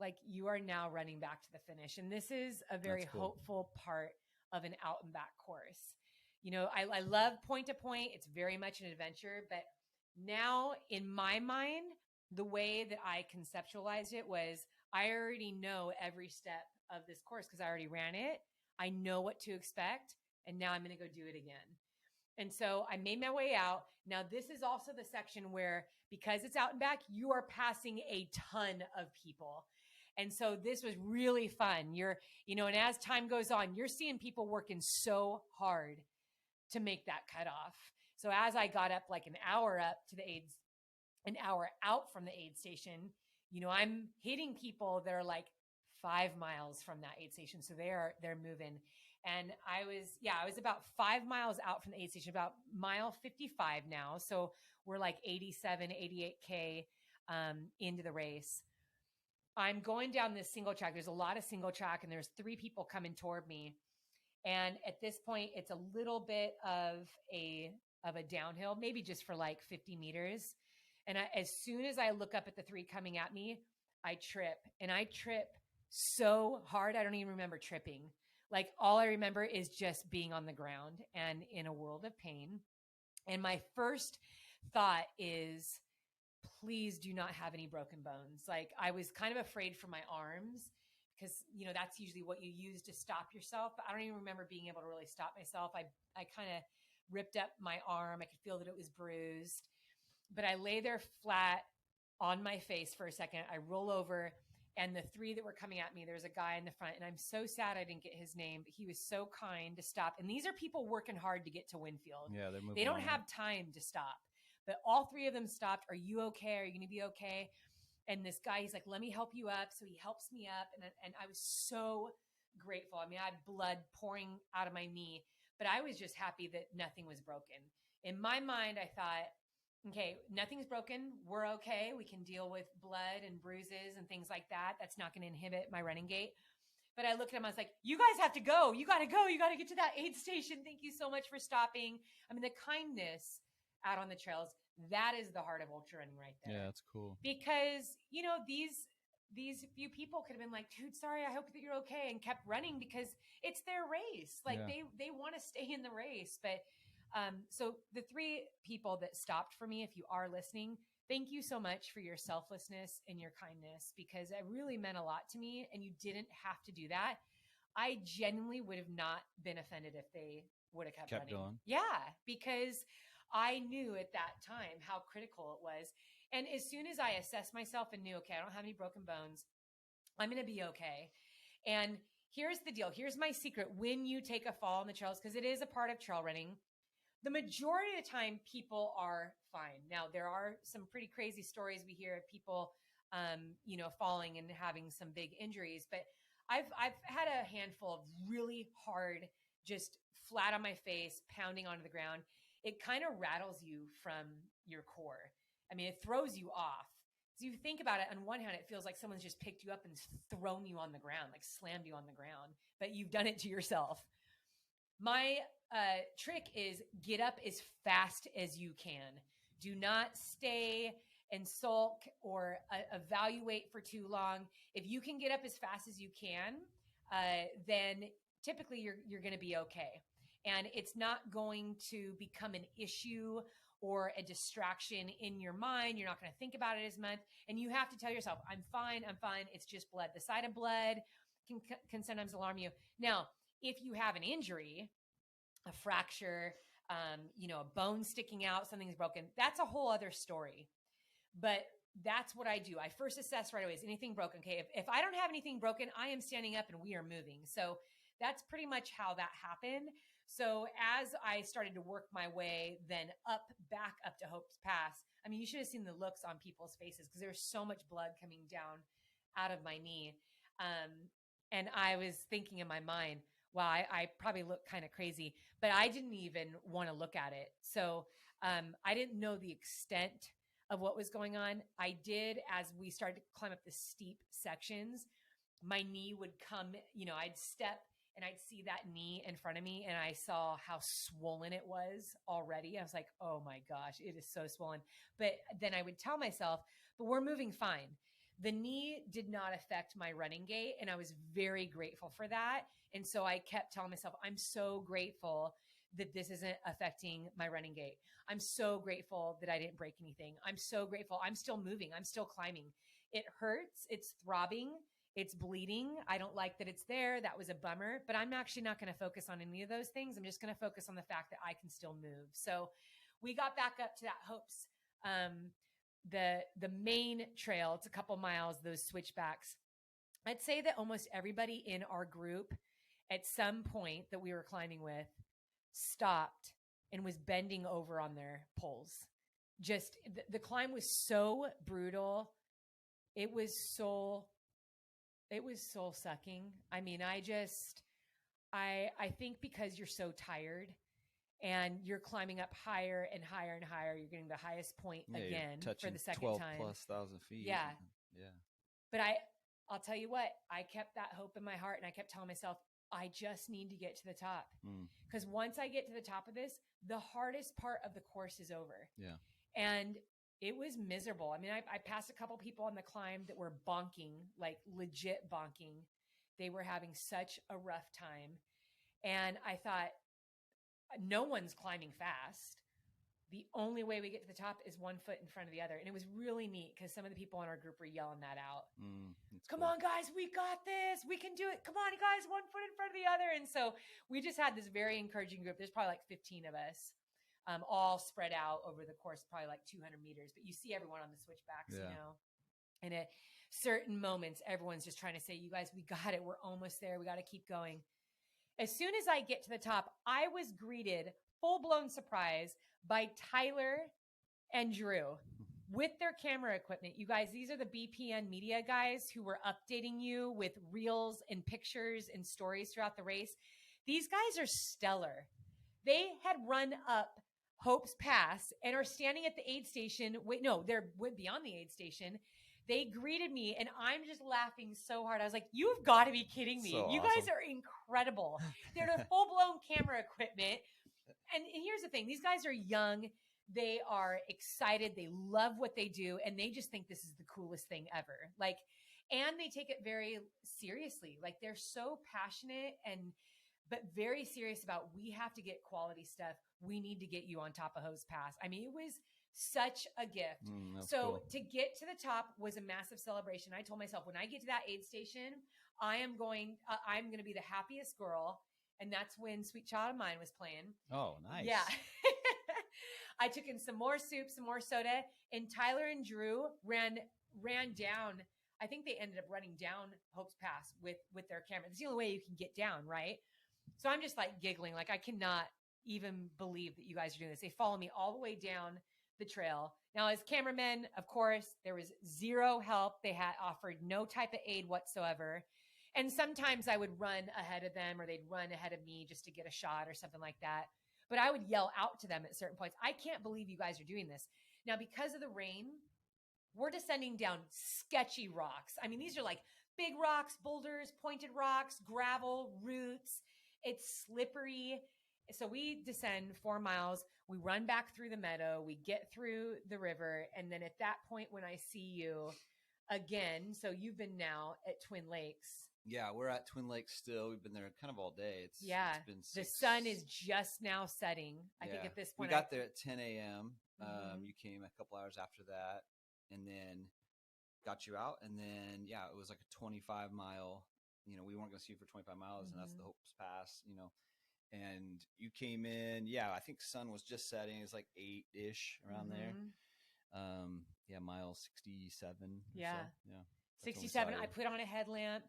Speaker 1: Like you are now running back to the finish. And this is a very hopeful part of an out and back course. I love point to point. It's very much an adventure, but now in my mind, the way that I conceptualized it was I already know every step of this course because I already ran it. I know what to expect. And now I'm going to go do it again. And so I made my way out. Now, this is also the section where, because it's out and back, you are passing a ton of people. And so this was really fun. And as time goes on, you're seeing people working so hard. to make that cutoff. So as I got up like an hour up to the aid, an hour out from the aid station, you know, I'm hitting people that are like 5 miles from that aid station. So they're moving. And I was about 5 miles out from the aid station, about mile 55 now. So we're like 87, 88K into the race. I'm going down this single track. There's a lot of single track and there's 3 people coming toward me. And at this point, it's a little bit of a downhill, maybe just for like 50 meters. And as soon as I look up at the 3 coming at me, I trip. And I trip so hard, I don't even remember tripping. Like all I remember is just being on the ground and in a world of pain. And my first thought is, please do not have any broken bones. Like I was kind of afraid for my arms because, you know, that's usually what you use to stop yourself. But I don't even remember being able to really stop myself. I kind of ripped up my arm. I could feel that it was bruised, but I lay there flat on my face for a second. I roll over, and the 3 that were coming at me, there's a guy in the front, and I'm so sad I didn't get his name, but he was so kind to stop. And these are people working hard to get to Winfield.
Speaker 2: Yeah, they're moving.
Speaker 1: They don't have time to stop, but all 3 of them stopped. Are you okay? Are you going to be okay? And this guy, he's like, let me help you up. So he helps me up. And I was so grateful. I mean, I had blood pouring out of my knee, but I was just happy that nothing was broken. In my mind, I thought, okay, nothing's broken. We're okay. We can deal with blood and bruises and things like that. That's not going to inhibit my running gait. But I looked at him, I was like, you guys have to go. You got to go. You got to get to that aid station. Thank you so much for stopping. I mean, the kindness out on the trails, that is the heart of ultra running right there.
Speaker 2: Yeah, that's cool.
Speaker 1: Because, you know, these few people could have been like, dude, sorry, I hope that you're okay, and kept running because it's their race. Like they want to stay in the race. But so the 3 people that stopped for me, if you are listening, thank you so much for your selflessness and your kindness, because it really meant a lot to me, and you didn't have to do that. I genuinely would have not been offended if they would have kept running.
Speaker 2: Going.
Speaker 1: Yeah, because I knew at that time how critical it was. And as soon as I assessed myself and knew, okay, I don't have any broken bones, I'm going to be okay. And here's the deal. Here's my secret. When you take a fall on the trails, because it is a part of trail running, the majority of the time people are fine. Now, there are some pretty crazy stories we hear of people, you know, falling and having some big injuries, but I've had a handful of really hard, just flat on my face, pounding onto the ground. It kind of rattles you from your core. I mean, it throws you off. So you think about it, on one hand, it feels like someone's just picked you up and thrown you on the ground, like slammed you on the ground, but you've done it to yourself. My trick is get up as fast as you can. Do not stay and sulk or evaluate for too long. If you can get up as fast as you can, then typically you're going to be okay. And it's not going to become an issue or a distraction in your mind. You're not going to think about it as much. And you have to tell yourself, I'm fine. It's just blood. The sight of blood can sometimes alarm you. Now, if you have an injury, a fracture, you know, a bone sticking out, something's broken, that's a whole other story. But that's what I do. I first assess right away, is anything broken? Okay, if I don't have anything broken, I am standing up and we are moving. So that's pretty much how that happened. So as I started to work my way then back up to Hope's Pass, I mean, you should have seen the looks on people's faces because there's so much blood coming down out of my knee. And I was thinking in my mind, wow, I probably look kind of crazy, but I didn't even want to look at it. So I didn't know the extent of what was going on. I did, as we started to climb up the steep sections, my knee would come, you know, I'd step and I'd see that knee in front of me and I saw how swollen it was already. I was like, oh my gosh, it is so swollen. But then I would tell myself, but we're moving fine. The knee did not affect my running gait, and I was very grateful for that. And so I kept telling myself, I'm so grateful that this isn't affecting my running gait. I'm so grateful that I didn't break anything. I'm so grateful. I'm still moving. I'm still climbing. It hurts. It's throbbing. It's bleeding. I don't like that it's there. That was a bummer, but I'm actually not going to focus on any of those things. I'm just going to focus on the fact that I can still move. So we got back up to that Hope's, the main trail. It's a couple miles, those switchbacks. I'd say that almost everybody in our group at some point that we were climbing with stopped and was bending over on their poles. Just the climb was so brutal. It was soul sucking. I mean, I think because you're so tired and you're climbing up higher and higher and higher, you're getting the highest point again for the second
Speaker 2: 12
Speaker 1: time.
Speaker 2: 12,000 feet.
Speaker 1: Yeah.
Speaker 2: Yeah.
Speaker 1: But I'll tell you what, I kept that hope in my heart, and I kept telling myself, I just need to get to the top. Because once I get to the top of this, the hardest part of the course is over.
Speaker 2: Yeah.
Speaker 1: And it was miserable. I mean, I passed a couple people on the climb that were bonking, like legit bonking. They were having such a rough time. And I thought, no one's climbing fast. The only way we get to the top is one foot in front of the other. And it was really neat because some of the people in our group were yelling that out. Come on, guys, we got this. We can do it. Come on, guys, one foot in front of the other. And so we just had this very encouraging group. There's probably like 15 of us, all spread out over the course, probably like 200 meters. But you see everyone on the switchbacks, you know. And at certain moments, everyone's just trying to say, you guys, we got it. We're almost there. We got to keep going. As soon as I get to the top, I was greeted, full-blown surprise, by Tyler and Drew with their camera equipment. You guys, these are the BPN media guys who were updating you with reels and pictures and stories throughout the race. These guys are stellar. They had run up Hope's Pass and are standing at the aid station. Wait, no, they're beyond the aid station. They greeted me, and I'm just laughing so hard. I was like, you've got to be kidding me.
Speaker 2: So
Speaker 1: you
Speaker 2: awesome.
Speaker 1: Guys are incredible. They're full-blown camera equipment. And here's the thing. These guys are young. They are excited. They love what they do, and they just think this is the coolest thing ever. Like, and they take it very seriously. Like, they're so passionate but very serious about, we have to get quality stuff. We need to get you on top of Hope's Pass. I mean, it was such a gift. So cool. To get to the top was a massive celebration. I told myself, when I get to that aid station, I'm going to be the happiest girl. And that's when Sweet Child of Mine was playing.
Speaker 2: Oh, nice.
Speaker 1: Yeah. I took in some more soup, some more soda, and Tyler and Drew ran down. I think they ended up running down Hope's Pass with their camera. It's the only way you can get down, right? So I'm just like giggling, like I cannot even believe that you guys are doing this. They follow me all the way down the trail. Now, as cameramen, of course, there was zero help. They had offered no type of aid whatsoever. And sometimes I would run ahead of them, or they'd run ahead of me just to get a shot or something like that. But I would yell out to them at certain points, I can't believe you guys are doing this. Now, because of the rain, we're descending down sketchy rocks. I mean, these are like big rocks, boulders, pointed rocks, gravel, roots. It's slippery. So we descend 4 miles. We run back through the meadow. We get through the river. And then at that point, when I see you again, so you've been now at Twin Lakes.
Speaker 2: Yeah, we're at Twin Lakes still. We've been there kind of all day. It's been
Speaker 1: the sun is just now setting. I think at this point.
Speaker 2: We got there at 10 a.m. You came a couple hours after that, and then got you out. And then, it was like a 25-mile, we weren't going to see you for 25 miles, and that's the Hope's Pass, And you came in, I think sun was just setting. It was like 8-ish around there. Mile 67.
Speaker 1: Yeah.
Speaker 2: So. Yeah.
Speaker 1: 67. I put on a headlamp.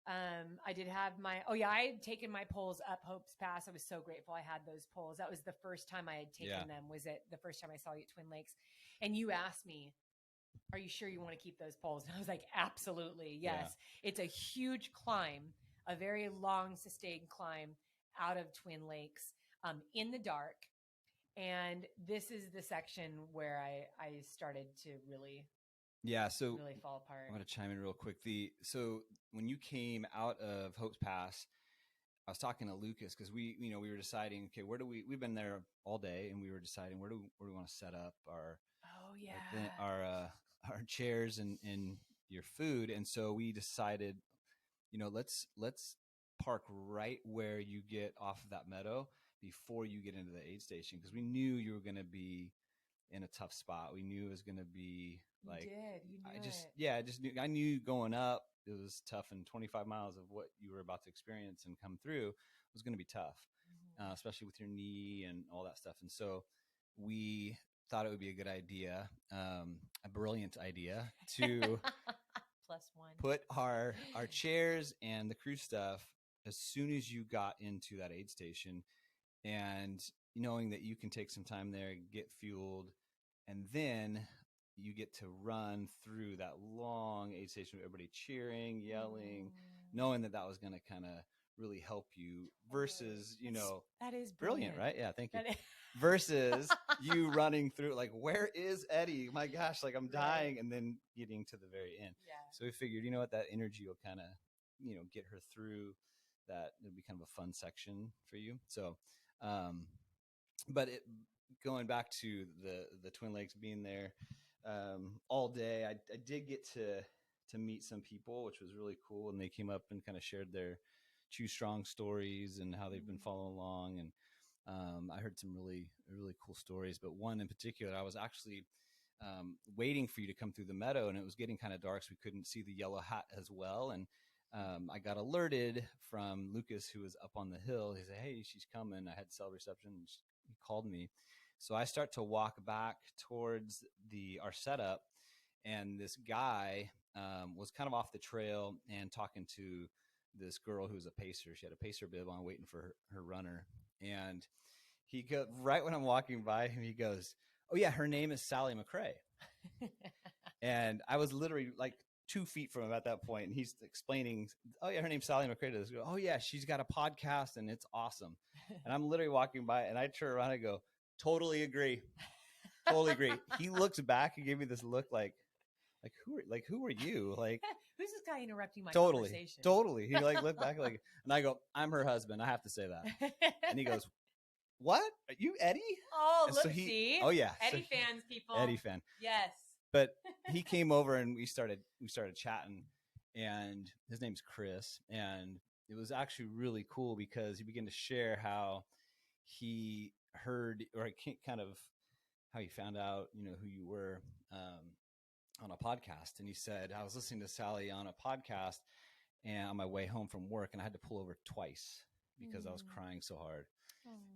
Speaker 1: I did have I had taken my poles up Hope's Pass. I was so grateful I had those poles. That was the first time I had taken them, was it the first time I saw you at Twin Lakes. And you asked me, are you sure you want to keep those poles? And I was like, absolutely. Yes. Yeah. It's a huge climb, a very long sustained climb out of Twin Lakes, in the dark. And this is the section where I started to really fall apart.
Speaker 2: I'm going to chime in real quick. So when you came out of Hope's Pass, I was talking to Lucas because we were deciding, okay, we've been there all day, and we were deciding where do we want to set up our chairs and your food. And so we decided, let's park right where you get off of that meadow before you get into the aid station, because we knew you were going to be in a tough spot. We knew it was going to be I knew going up it was tough, and 25 miles of what you were about to experience and come through was going to be tough, especially with your knee and all that stuff. And so we thought it would be a good idea, a brilliant idea, to
Speaker 1: +1
Speaker 2: put our chairs and the crew stuff as soon as you got into that aid station and knowing that you can take some time there, get fueled, and then you get to run through that long aid station with everybody cheering, yelling, knowing that was going to kind of really help you versus,
Speaker 1: that is
Speaker 2: brilliant, right? Yeah. Thank you. Versus you running through like, where is Eddie? My gosh, like I'm dying. And then getting to the very end. Yeah. So we figured, you know what, that energy will kind of, get her through that. It'll be kind of a fun section for you. So, but going back to the Twin Lakes, being there all day, I did get to meet some people, which was really cool. And they came up and kind of shared their Choose Strong stories and how they've been following along. And I heard some really, really cool stories, but one in particular, I was actually waiting for you to come through the meadow, and it was getting kind of dark, so we couldn't see the yellow hat as well. And I got alerted from Lucas, who was up on the hill. He said, "Hey, she's coming." I had cell reception. He called me. So I start to walk back towards our setup, and this guy was kind of off the trail and talking to this girl who was a pacer. She had a pacer bib on, waiting for her runner. And he goes, right when I'm walking by him, he goes, "Oh yeah, her name is Sally McRae." And I was literally like 2 feet from him at that point, and he's explaining, "Oh yeah, her name's Sally McRae." To this girl, "Oh yeah, she's got a podcast and it's awesome." And I'm literally walking by, and I turn around and go, "Totally agree, totally agree." He looks back and gave me this look like who are you? Like,
Speaker 1: who's this guy interrupting my conversation?
Speaker 2: Totally. He like looked back like, and I go, "I'm her husband. I have to say that." And he goes, "What? Are you Eddie?"
Speaker 1: Oh, and look, see.
Speaker 2: Oh yeah,
Speaker 1: Eddie fans, people.
Speaker 2: Eddie fan.
Speaker 1: Yes.
Speaker 2: But he came over and we started chatting, and his name's Chris, and it was actually really cool because he began to share how he heard, or kind of how he found out, who you were on a podcast. And he said, "I was listening to Sally on a podcast and on my way home from work, and I had to pull over twice because I was crying so hard."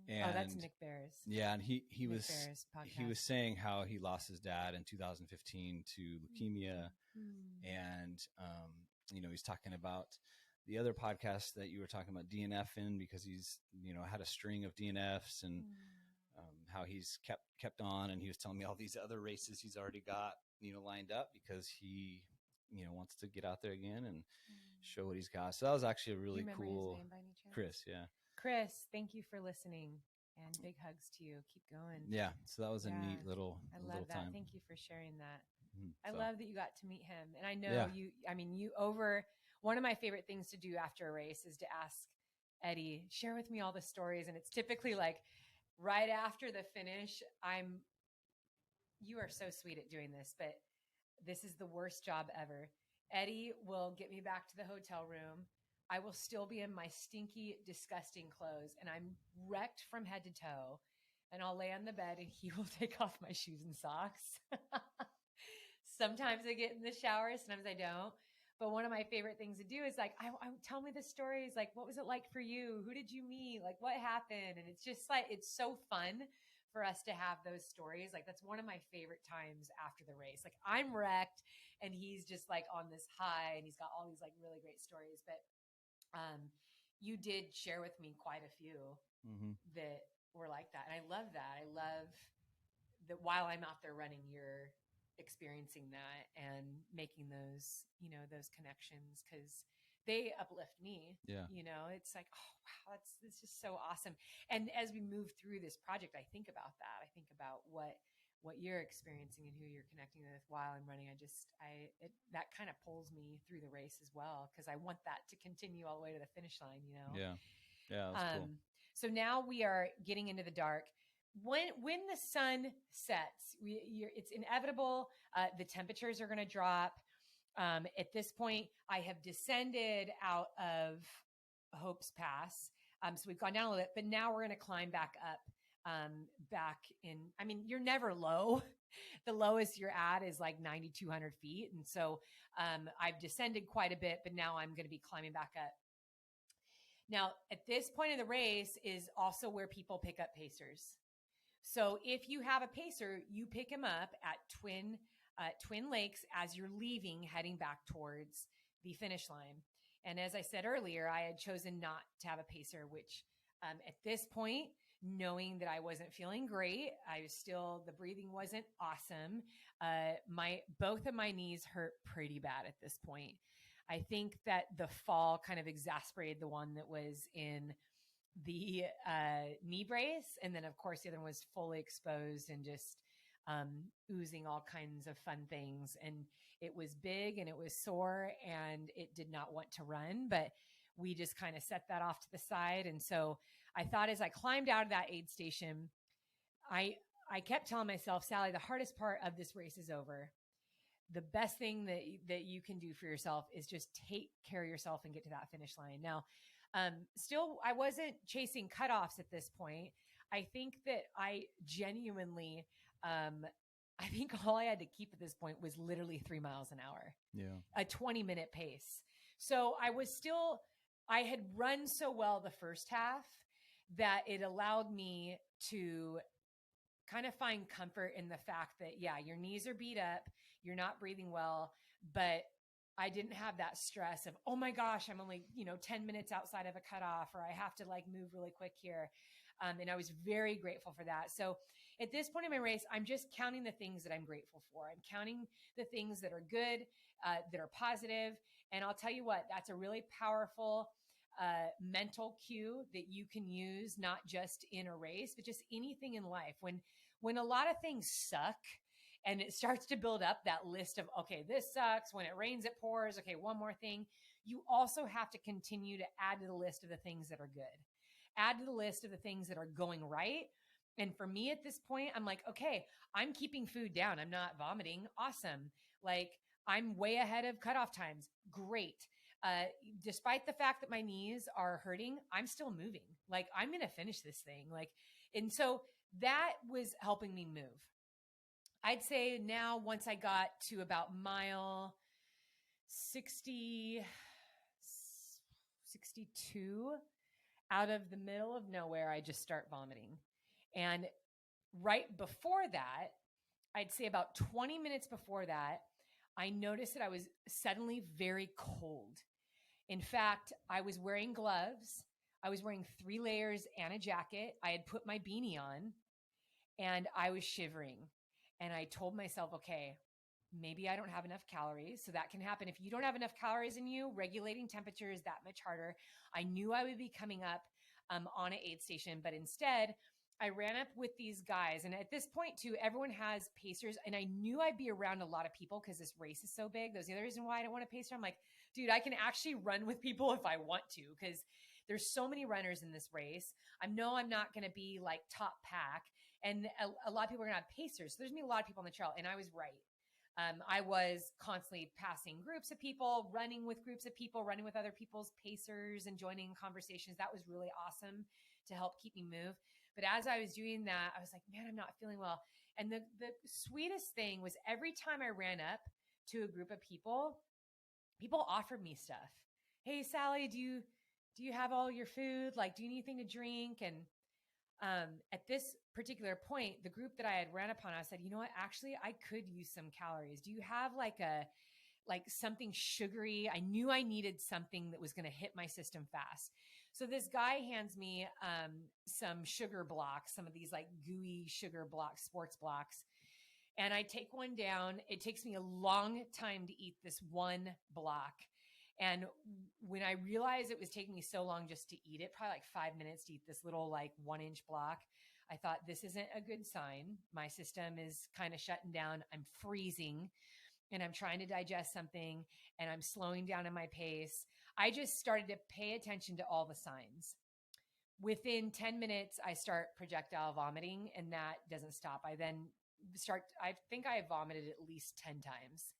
Speaker 2: And,
Speaker 1: that's Nick Bear's.
Speaker 2: Yeah, and he was saying how he lost his dad in 2015 to leukemia, and he's talking about the other podcast that you were talking about, DNF in, because he's had a string of DNFs, and how he's kept on, and he was telling me all these other races he's already got lined up because he wants to get out there again and show what he's got. So that was actually a really cool.
Speaker 1: His name by any chance?
Speaker 2: Chris, yeah.
Speaker 1: Chris, thank you for listening, and big hugs to you. Keep going.
Speaker 2: Yeah, so that was a neat little
Speaker 1: love that.
Speaker 2: time.
Speaker 1: Thank you for sharing that.
Speaker 2: So.
Speaker 1: I love that you got to meet him, and I know one of my favorite things to do after a race is to ask Eddie, share with me all the stories, and it's typically like right after the finish. You are so sweet at doing this, but this is the worst job ever. Eddie will get me back to the hotel room. I will still be in my stinky, disgusting clothes, and I'm wrecked from head to toe. And I'll lay on the bed, and he will take off my shoes and socks. Sometimes I get in the shower, sometimes I don't. But one of my favorite things to do is like, I tell me the stories. Like, what was it like for you? Who did you meet? Like, what happened? And it's just like, it's so fun for us to have those stories. Like, that's one of my favorite times after the race. Like, I'm wrecked, and he's just like on this high, and he's got all these like really great stories. But you did share with me quite a few that were like that. And I love that. I love that while I'm out there running, you're experiencing that and making those, those connections, because they uplift me.
Speaker 2: Yeah.
Speaker 1: It's like, oh, wow, it's just so awesome. And as we move through this project, I think about that. I think about what you're experiencing and who you're connecting with while I'm running. That kind of pulls me through the race as well, because I want that to continue all the way to the finish line,
Speaker 2: Yeah. Yeah. That's cool.
Speaker 1: So now we are getting into the dark. When the sun sets, it's inevitable. The temperatures are going to drop. At this point, I have descended out of Hope's Pass. So we've gone down a little bit, but now we're going to climb back up. You're never low. The lowest you're at is like 9,200 feet. And so I've descended quite a bit, but now I'm going to be climbing back up. Now, at this point in the race is also where people pick up pacers. So if you have a pacer, you pick him up at Twin Lakes as you're leaving, heading back towards the finish line. And as I said earlier, I had chosen not to have a pacer, which at this point, knowing that I wasn't feeling great. The breathing wasn't awesome. Both of my knees hurt pretty bad at this point. I think that the fall kind of exasperated the one that was in the knee brace. And then of course the other one was fully exposed and just oozing all kinds of fun things. And it was big and it was sore and it did not want to run, but we just kind of set that off to the side. And so I thought as I climbed out of that aid station, I kept telling myself, Sally, the hardest part of this race is over. The best thing that you can do for yourself is just take care of yourself and get to that finish line. Now, still, I wasn't chasing cutoffs at this point. I think that I genuinely, I think all I had to keep at this point was literally 3 miles an hour.
Speaker 2: Yeah.
Speaker 1: A 20-minute pace. So I had run so well the first half that it allowed me to kind of find comfort in the fact that, yeah, your knees are beat up, you're not breathing well, but I didn't have that stress of, oh my gosh, I'm only, 10 minutes outside of a cutoff, or I have to move really quick here. And I was very grateful for that. So at this point in my race, I'm just counting the things that I'm grateful for. I'm counting the things that are good, that are positive. And I'll tell you what, that's a really powerful mental cue that you can use, not just in a race, but just anything in life. When a lot of things suck and it starts to build up that list of, okay, this sucks. When it rains, it pours. Okay, one more thing. You also have to continue to add to the list of the things that are good. Add to the list of the things that are going right. And for me at this point, I'm like, okay, I'm keeping food down. I'm not vomiting. Awesome. I'm way ahead of cutoff times. Great. Despite the fact that my knees are hurting, I'm still moving. I'm going to finish this thing. And so that was helping me move. I'd say now, once I got to about mile 62, out of the middle of nowhere, I just start vomiting. And right before that, I'd say about 20 minutes before that, I noticed that I was suddenly very cold. In fact, I was wearing gloves. I was wearing 3 layers and a jacket. I had put my beanie on and I was shivering. And I told myself, okay, maybe I don't have enough calories. So that can happen. If you don't have enough calories in you, regulating temperature is that much harder. I knew I would be coming up on an aid station, but instead I ran up with these guys. And at this point too, everyone has pacers. And I knew I'd be around a lot of people because this race is so big. That's the other reason why I don't want a pacer. I'm like, dude, I can actually run with people if I want to, because there's so many runners in this race. I know I'm not going to be top pack. And a lot of people are going to have pacers. So there's going to be a lot of people on the trail. And I was right. I was constantly passing groups of people, running with groups of people, running with other people's pacers and joining conversations. That was really awesome to help keep me move. But as I was doing that, I was like, man, I'm not feeling well. And the sweetest thing was every time I ran up to a group of people offered me stuff. Hey, Sally, do you have all your food? Do you need anything to drink? And at this particular point, the group that I had ran upon, I said, you know what, actually, I could use some calories. Do you have something sugary? I knew I needed something that was going to hit my system fast. So this guy hands me some sugar blocks, some of these gooey sugar blocks, sports blocks. And I take one down. It takes me a long time to eat this one block. And when I realized it was taking me so long just to eat it, probably 5 minutes to eat this little 1-inch block, I thought, this isn't a good sign. My system is kind of shutting down. I'm freezing and I'm trying to digest something and I'm slowing down in my pace. I just started to pay attention to all the signs. Within 10 minutes, I start projectile vomiting and that doesn't stop. I think I vomited at least 10 times.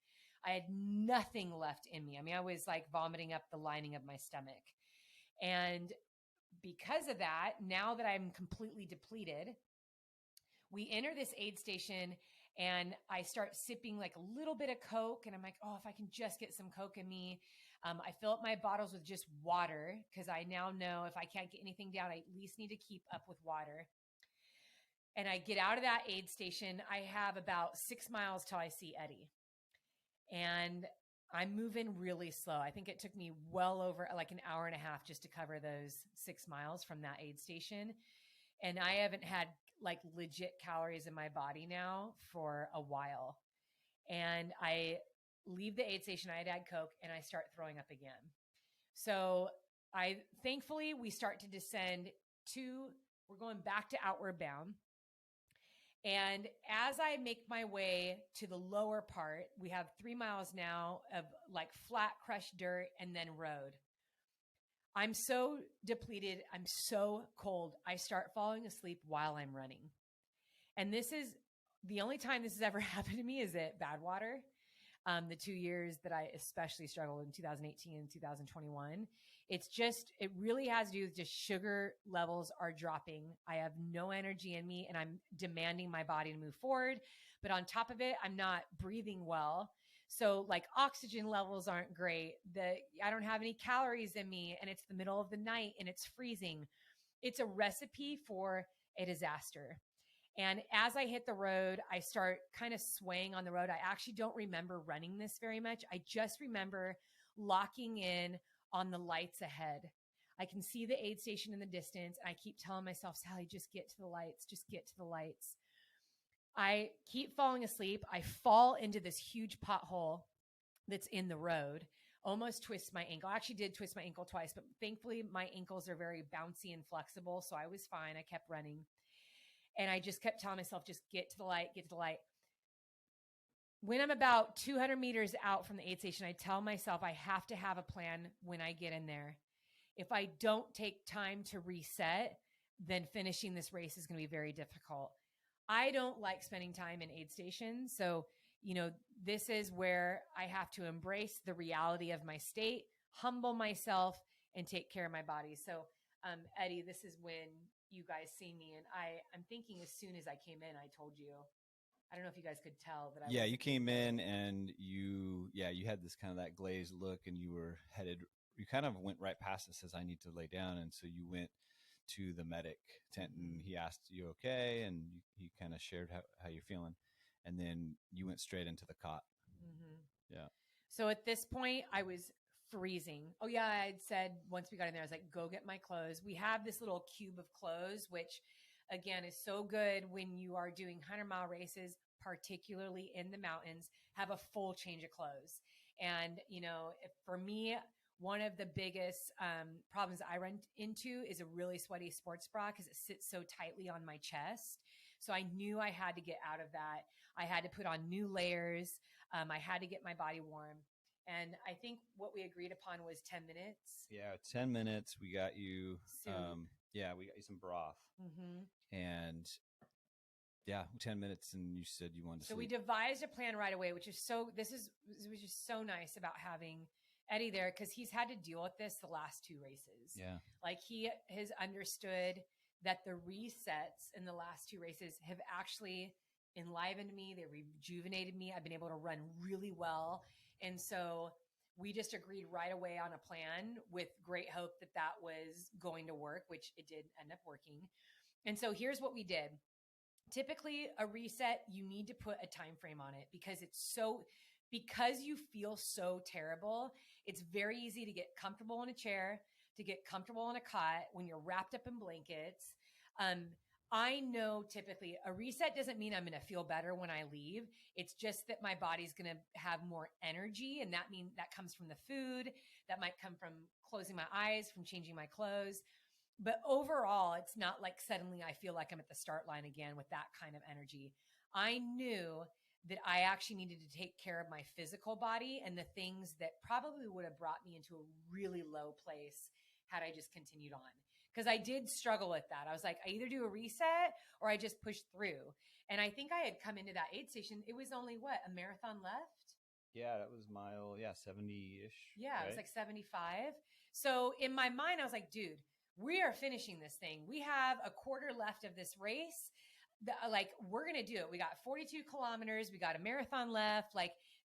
Speaker 1: I had nothing left in me. I mean, I was vomiting up the lining of my stomach. And because of that, now that I'm completely depleted, we enter this aid station and I start sipping a little bit of Coke. And I'm like, oh, if I can just get some Coke in me. I fill up my bottles with just water because I now know if I can't get anything down, I at least need to keep up with water. And I get out of that aid station. I have about 6 miles till I see Eddie. And I'm moving really slow. I think it took me well over an hour and a half just to cover those 6 miles from that aid station. And I haven't had like legit calories in my body now for a while. And I leave the aid station, I had Coke, and I start throwing up again. So thankfully we start to descend we're going back to Outward Bound. And as I make my way to the lower part, we have 3 miles now of like flat crushed dirt and then road. I'm so depleted. I'm so cold. I start falling asleep while I'm running. And this is the only time this has ever happened to me is at Badwater. The 2 years that I especially struggled in 2018 and 2021. It really has to do with just sugar levels are dropping. I have no energy in me and I'm demanding my body to move forward. But on top of it, I'm not breathing well. So like oxygen levels aren't great. I don't have any calories in me and it's the middle of the night and it's freezing. It's a recipe for a disaster. And as I hit the road, I start kind of swaying on the road. I actually don't remember running this very much. I just remember locking in on the lights ahead. I can see the aid station in the distance. And I keep telling myself, Sally, just get to the lights. Just get to the lights. I keep falling asleep. I fall into this huge pothole that's in the road, almost twist my ankle. I actually did twist my ankle twice, but thankfully my ankles are very bouncy and flexible. So I was fine. I kept running. And I just kept telling myself, just get to the light, get to the light. When I'm about 200 meters out from the aid station, I tell myself I have to have a plan when I get in there. If I don't take time to reset, then finishing this race is going to be very difficult. I don't like spending time in aid stations. So, this is where I have to embrace the reality of my state, humble myself, and take care of my body. So, Eddie, this is when you guys see me. And I'm thinking as soon as I came in, I told you, I don't know if you guys could tell that.
Speaker 2: You came in and you had this kind of that glazed look and you kind of went right past it, says, I need to lay down. And so you went to the medic tent and he asked, you okay? And he kind of shared how you're feeling. And then you went straight into the cot. Mm-hmm. Yeah.
Speaker 1: So at this point I was freezing. Oh yeah. I'd said once we got in there, I was like, go get my clothes. We have this little cube of clothes, which again is so good when you are doing 100-mile races, particularly in the mountains, have a full change of clothes. And, for me, one of the biggest problems I run into is a really sweaty sports bra because it sits so tightly on my chest. So I knew I had to get out of that. I had to put on new layers. I had to get my body warm. And I think what we agreed upon was 10 minutes.
Speaker 2: Yeah, 10 minutes. We got you. We got you some broth. Mm-hmm. And 10 minutes. And you said you wanted to sleep.
Speaker 1: So we devised a plan right away, which was just so nice about having Eddie there because he's had to deal with this the last 2 races.
Speaker 2: Yeah.
Speaker 1: Like he has understood that the resets in the last 2 races have actually enlivened me. They rejuvenated me. I've been able to run really well. And so we just agreed right away on a plan with great hope that was going to work, which it did end up working. And so here's what we did. Typically a reset, you need to put a time frame on it because you feel so terrible. It's very easy to get comfortable in a chair, to get comfortable in a cot when you're wrapped up in blankets. I know typically a reset doesn't mean I'm going to feel better when I leave. It's just that my body's going to have more energy. And that comes from the food. That might come from closing my eyes, from changing my clothes. But overall, it's not like suddenly I feel like I'm at the start line again with that kind of energy. I knew that I actually needed to take care of my physical body and the things that probably would have brought me into a really low place had I just continued on. Because I did struggle with that. I was like, I either do a reset or I just push through. And I think I had come into that aid station. It was only a marathon left?
Speaker 2: Yeah, that was mile, 70-ish.
Speaker 1: Yeah,
Speaker 2: right?
Speaker 1: It was like 75. So in my mind, I was like, dude, we are finishing this thing. We have a quarter left of this race. We're going to do it. We got 42 kilometers. We got a marathon left.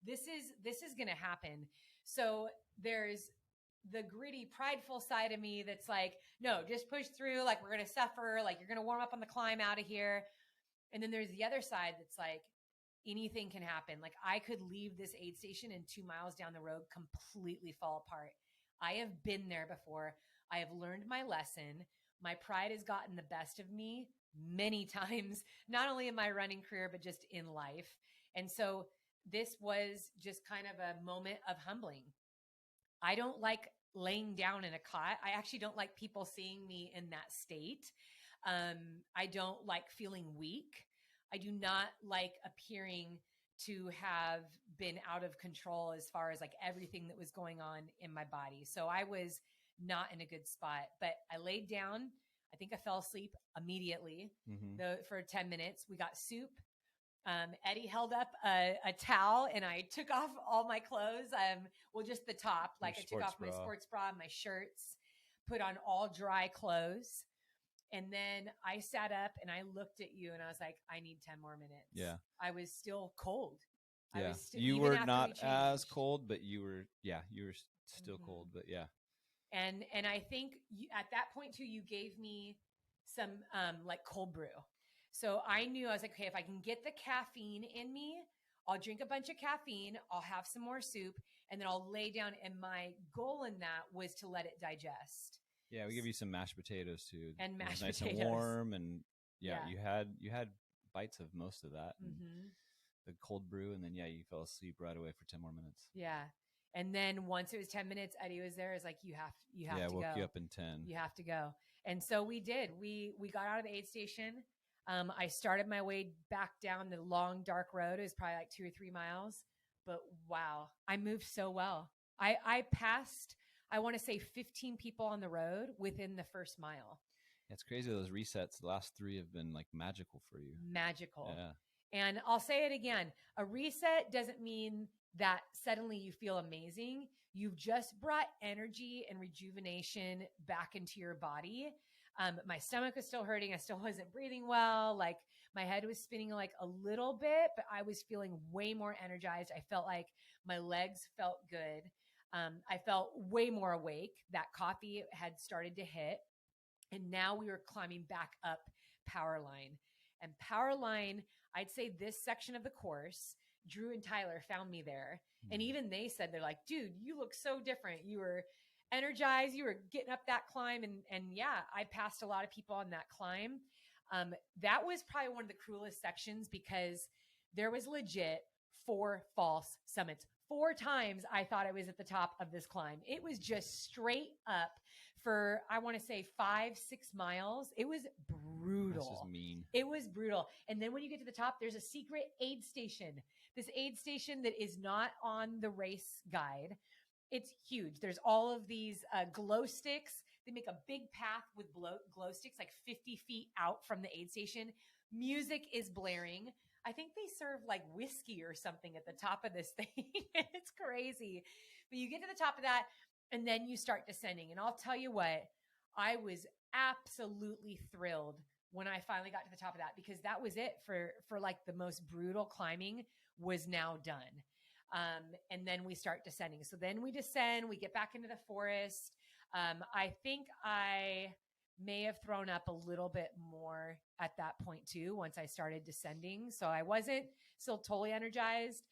Speaker 1: This is going to happen. So there's the gritty, prideful side of me that's like, no, just push through. We're going to suffer. You're going to warm up on the climb out of here. And then there's the other side that's like, anything can happen. I could leave this aid station and 2 miles down the road completely fall apart. I have been there before. I have learned my lesson. My pride has gotten the best of me many times, not only in my running career, but just in life. And so this was just kind of a moment of humbling. I don't like laying down in a cot. I actually don't like people seeing me in that state. I don't like feeling weak. I do not like appearing to have been out of control as far as like everything that was going on in my body. So I was not in a good spot, but I laid down. I think I fell asleep immediately. For 10 minutes. We got soup. Eddie held up a towel and I took off all my clothes. Just the top, like I took off my sports bra, my shirts, put on all dry clothes. And then I sat up and I looked at you and I was like, I need 10 more minutes.
Speaker 2: Yeah.
Speaker 1: I was still cold.
Speaker 2: Yeah. You were not as cold, but you were still cold, but yeah.
Speaker 1: And I think at that point too, you gave me some like cold brew. So I knew, I was like, okay, if I can get the caffeine in me, I'll drink a bunch of caffeine, I'll have some more soup, and then I'll lay down. And my goal in that was to let it digest.
Speaker 2: Yeah, we give you some mashed potatoes too.
Speaker 1: And mashed
Speaker 2: nice
Speaker 1: potatoes.
Speaker 2: And warm. And you had bites of most of that. And the cold brew. And then, you fell asleep right away for 10 more minutes.
Speaker 1: Yeah. And then once it was 10 minutes, Eddie was there. It's like, you have to go.
Speaker 2: Yeah, woke you up in 10.
Speaker 1: You have to go. And so we did. We got out of the aid station. I started my way back down the long, dark road. It was probably like 2 or 3 miles. But wow, I moved so well. I passed, I want to say 15 people on the road within the first mile.
Speaker 2: It's crazy. Those resets, the last 3 have been like magical for you.
Speaker 1: Magical.
Speaker 2: Yeah.
Speaker 1: And I'll say it again. A reset doesn't mean that suddenly you feel amazing. You've just brought energy and rejuvenation back into your body. My stomach was still hurting. I still wasn't breathing well. Like my head was spinning like a little bit, but I was feeling way more energized. I felt like my legs felt good. I felt way more awake. That coffee had started to hit. And now we were climbing back up Powerline. And Powerline, I'd say this section of the course, Drew and Tyler found me there. And even they said, they're like, dude, you look so different. You were energized. You were getting up that climb. And yeah, I passed a lot of people on that climb. That was probably one of the cruelest sections because there was legit 4 false summits. 4 times I thought I was at the top of this climb. It was just straight up for, I want to say 5-6 miles. It was brutal.
Speaker 2: This is mean.
Speaker 1: It was brutal. And then when you get to the top, there's a secret aid station. This aid station that is not on the race guide. It's huge. There's all of these glow sticks. They make a big path with glow sticks like 50 feet out from the aid station. Music is blaring. I think they serve like whiskey or something at the top of this thing. It's crazy. But you get to the top of that and then you start descending. And I'll tell you what, I was absolutely thrilled when I finally got to the top of that because that was it for like the most brutal climbing was now done. And then we start descending. So then we descend, we get back into the forest. I think I may have thrown up a little bit more at that point too, once I started descending. So I wasn't still totally energized.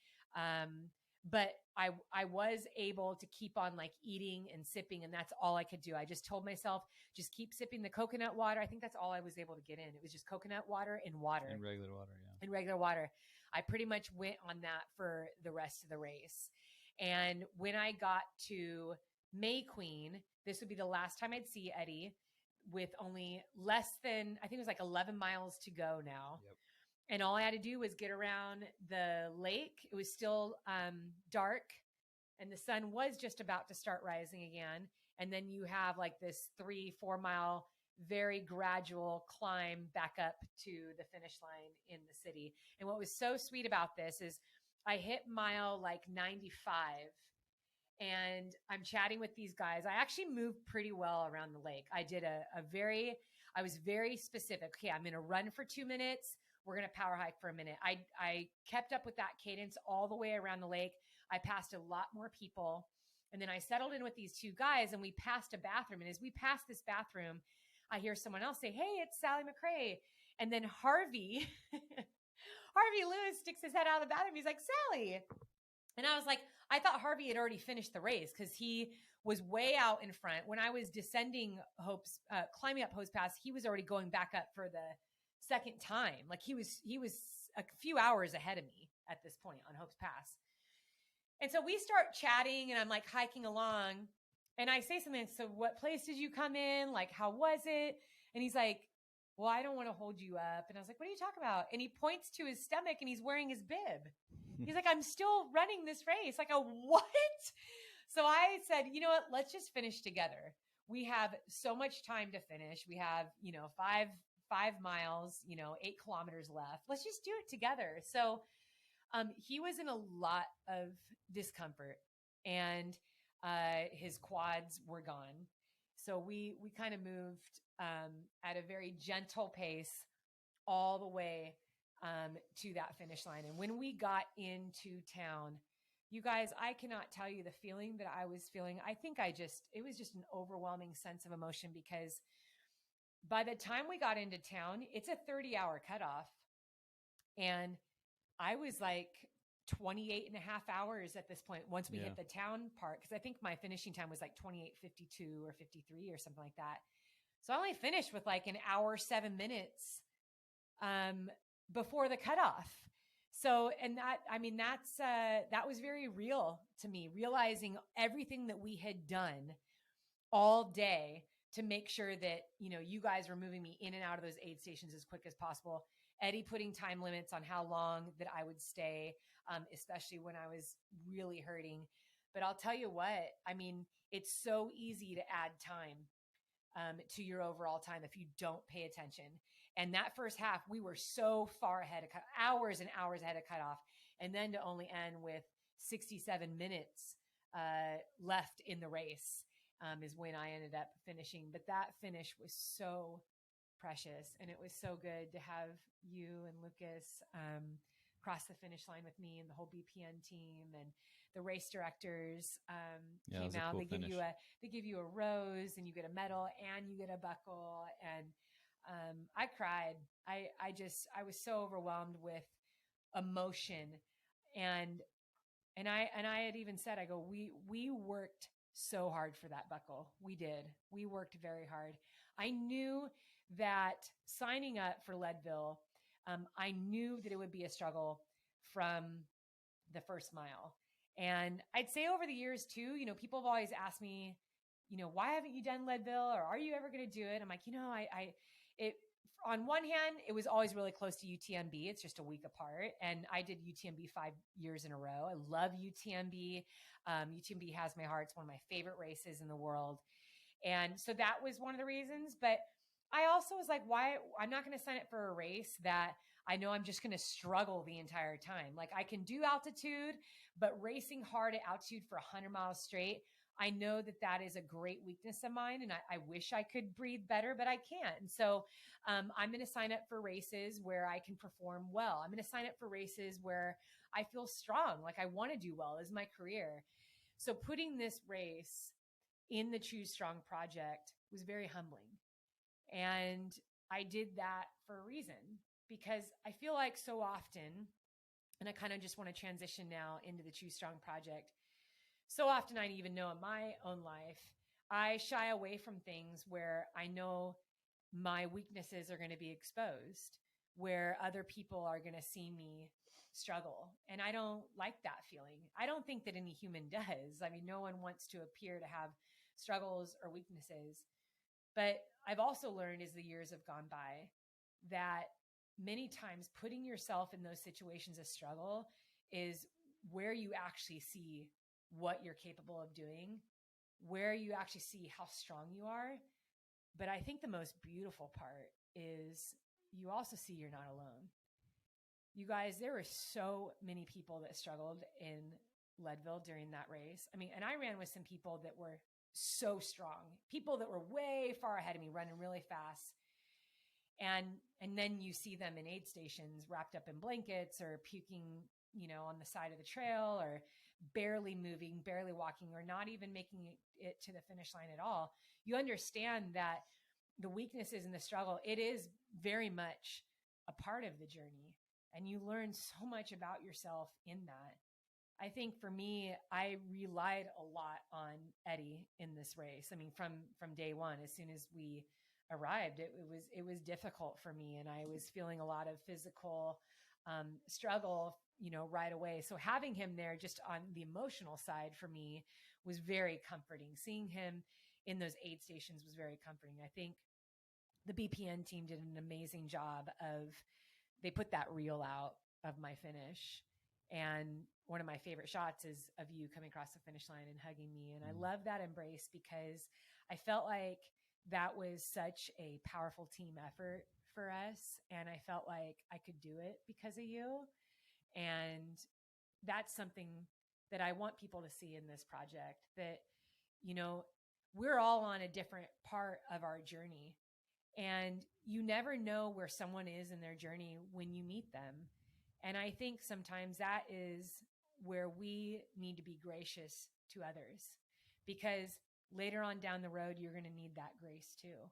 Speaker 1: But I was able to keep on like eating and sipping, and that's all I could do. I just told myself, just keep sipping the coconut water. I think that's all I was able to get in. It was just coconut water and water.
Speaker 2: And regular water, yeah.
Speaker 1: And regular water. I pretty much went on that for the rest of the race. And when I got to May Queen, this would be the last time I'd see Eddie with only less than, I think it was like 11 miles to go now.
Speaker 2: Yep.
Speaker 1: And all I had to do was get around the lake. It was still dark and the sun was just about to start rising again. And then you have like this 3-4 mile, very gradual climb back up to the finish line in the city. And what was so sweet about this is I hit mile like 95 and I'm chatting with these guys. I actually moved pretty well around the lake. I did I was very specific. Okay, I'm going to run for 2 minutes. We're going to power hike for a minute. I kept up with that cadence all the way around the lake. I passed a lot more people. And then I settled in with these 2 guys and we passed a bathroom. And as we passed this bathroom, I hear someone else say, hey, it's Sally McRae. And then Harvey Lewis sticks his head out of the bathroom. He's like, Sally. And I was like, I thought Harvey had already finished the race because he was way out in front. When I was descending climbing up Hope's Pass, he was already going back up for the second time. Like he was a few hours ahead of me at this point on Hope's Pass. And so we start chatting and I'm like hiking along and I say something. So what place did you come in? Like, how was it? And he's like, well, I don't want to hold you up. And I was like, what are you talking about? And he points to his stomach and he's wearing his bib. He's like, I'm still running this race. Like, a what? So I said, you know what? Let's just finish together. We have so much time to finish. We have, 5 miles, 8 kilometers left. Let's just do it together. So he was in a lot of discomfort and his quads were gone. So we kind of moved at a very gentle pace all the way to that finish line. And when we got into town, you guys, I cannot tell you the feeling that I was feeling. I think it was just an overwhelming sense of emotion because by the time we got into town, it's a 30-hour cutoff. And I was like 28 and a half hours at this point once we hit the town part. Because I think my finishing time was like 28:52 or 53 or something like that. So I only finished with like an hour, 7 minutes before the cutoff. So, and that was very real to me, realizing everything that we had done all day to make sure that, you guys were moving me in and out of those aid stations as quick as possible. Eddie putting time limits on how long that I would stay, especially when I was really hurting. But I'll tell you what, it's so easy to add time to your overall time if you don't pay attention. And that first half, we were so far ahead of hours and hours ahead of cutoff. And then to only end with 67 minutes left in the race is when I ended up finishing. But that finish was so precious. And it was so good to have you and Lucas cross the finish line with me and the whole BPN team and the race directors came out. Cool they give you a rose and you get a medal and you get a buckle. And I cried. I was so overwhelmed with emotion. And I had even said, I go, we worked so hard for that buckle. We did. We worked very hard. I knew that signing up for Leadville, I knew that it would be a struggle from the first mile. And I'd say over the years too, people have always asked me, why haven't you done Leadville, or are you ever going to do it? I'm like, on one hand, it was always really close to UTMB. It's just a week apart. And I did UTMB 5 years in a row. I love UTMB. UTMB has my heart. It's one of my favorite races in the world. And so that was one of the reasons. But I also was like, why? I'm not going to sign up for a race that I know I'm just going to struggle the entire time. Like, I can do altitude, but racing hard at altitude for 100 miles straight, I know that is a great weakness of mine. And I wish I could breathe better, but I can't. And so I'm going to sign up for races where I can perform well. I'm going to sign up for races where I feel strong, like I want to do well. This is my career. So putting this race in the Choose Strong project was very humbling. And I did that for a reason, because I feel like so often, and I kind of just want to transition now into the Choose Strong project. So often, I even know in my own life, I shy away from things where I know my weaknesses are going to be exposed, where other people are going to see me struggle. And I don't like that feeling. I don't think that any human does. No one wants to appear to have struggles or weaknesses. But I've also learned as the years have gone by that many times putting yourself in those situations of struggle is where you actually see what you're capable of doing, where you actually see how strong you are. But I think the most beautiful part is you also see you're not alone. You guys, there were so many people that struggled in Leadville during that race. And I ran with some people that were so strong, people that were way far ahead of me, running really fast. And then you see them in aid stations wrapped up in blankets or puking, on the side of the trail, or barely moving, barely walking, or not even making it to the finish line at all. You understand that the weaknesses and the struggle, it is very much a part of the journey. And you learn so much about yourself in that. I think for me, I relied a lot on Eddie in this race. I mean, from day one, as soon as we arrived, it was difficult for me, and I was feeling a lot of physical struggle, right away. So having him there just on the emotional side for me was very comforting. Seeing him in those aid stations was very comforting. I think the BPN team did an amazing job they put that reel out of my finish. And one of my favorite shots is of you coming across the finish line and hugging me. And I love that embrace because I felt like that was such a powerful team effort for us. And I felt like I could do it because of you. And that's something that I want people to see in this project, that, we're all on a different part of our journey. And you never know where someone is in their journey when you meet them. And I think sometimes that is where we need to be gracious to others, because later on down the road, you're going to need that grace too.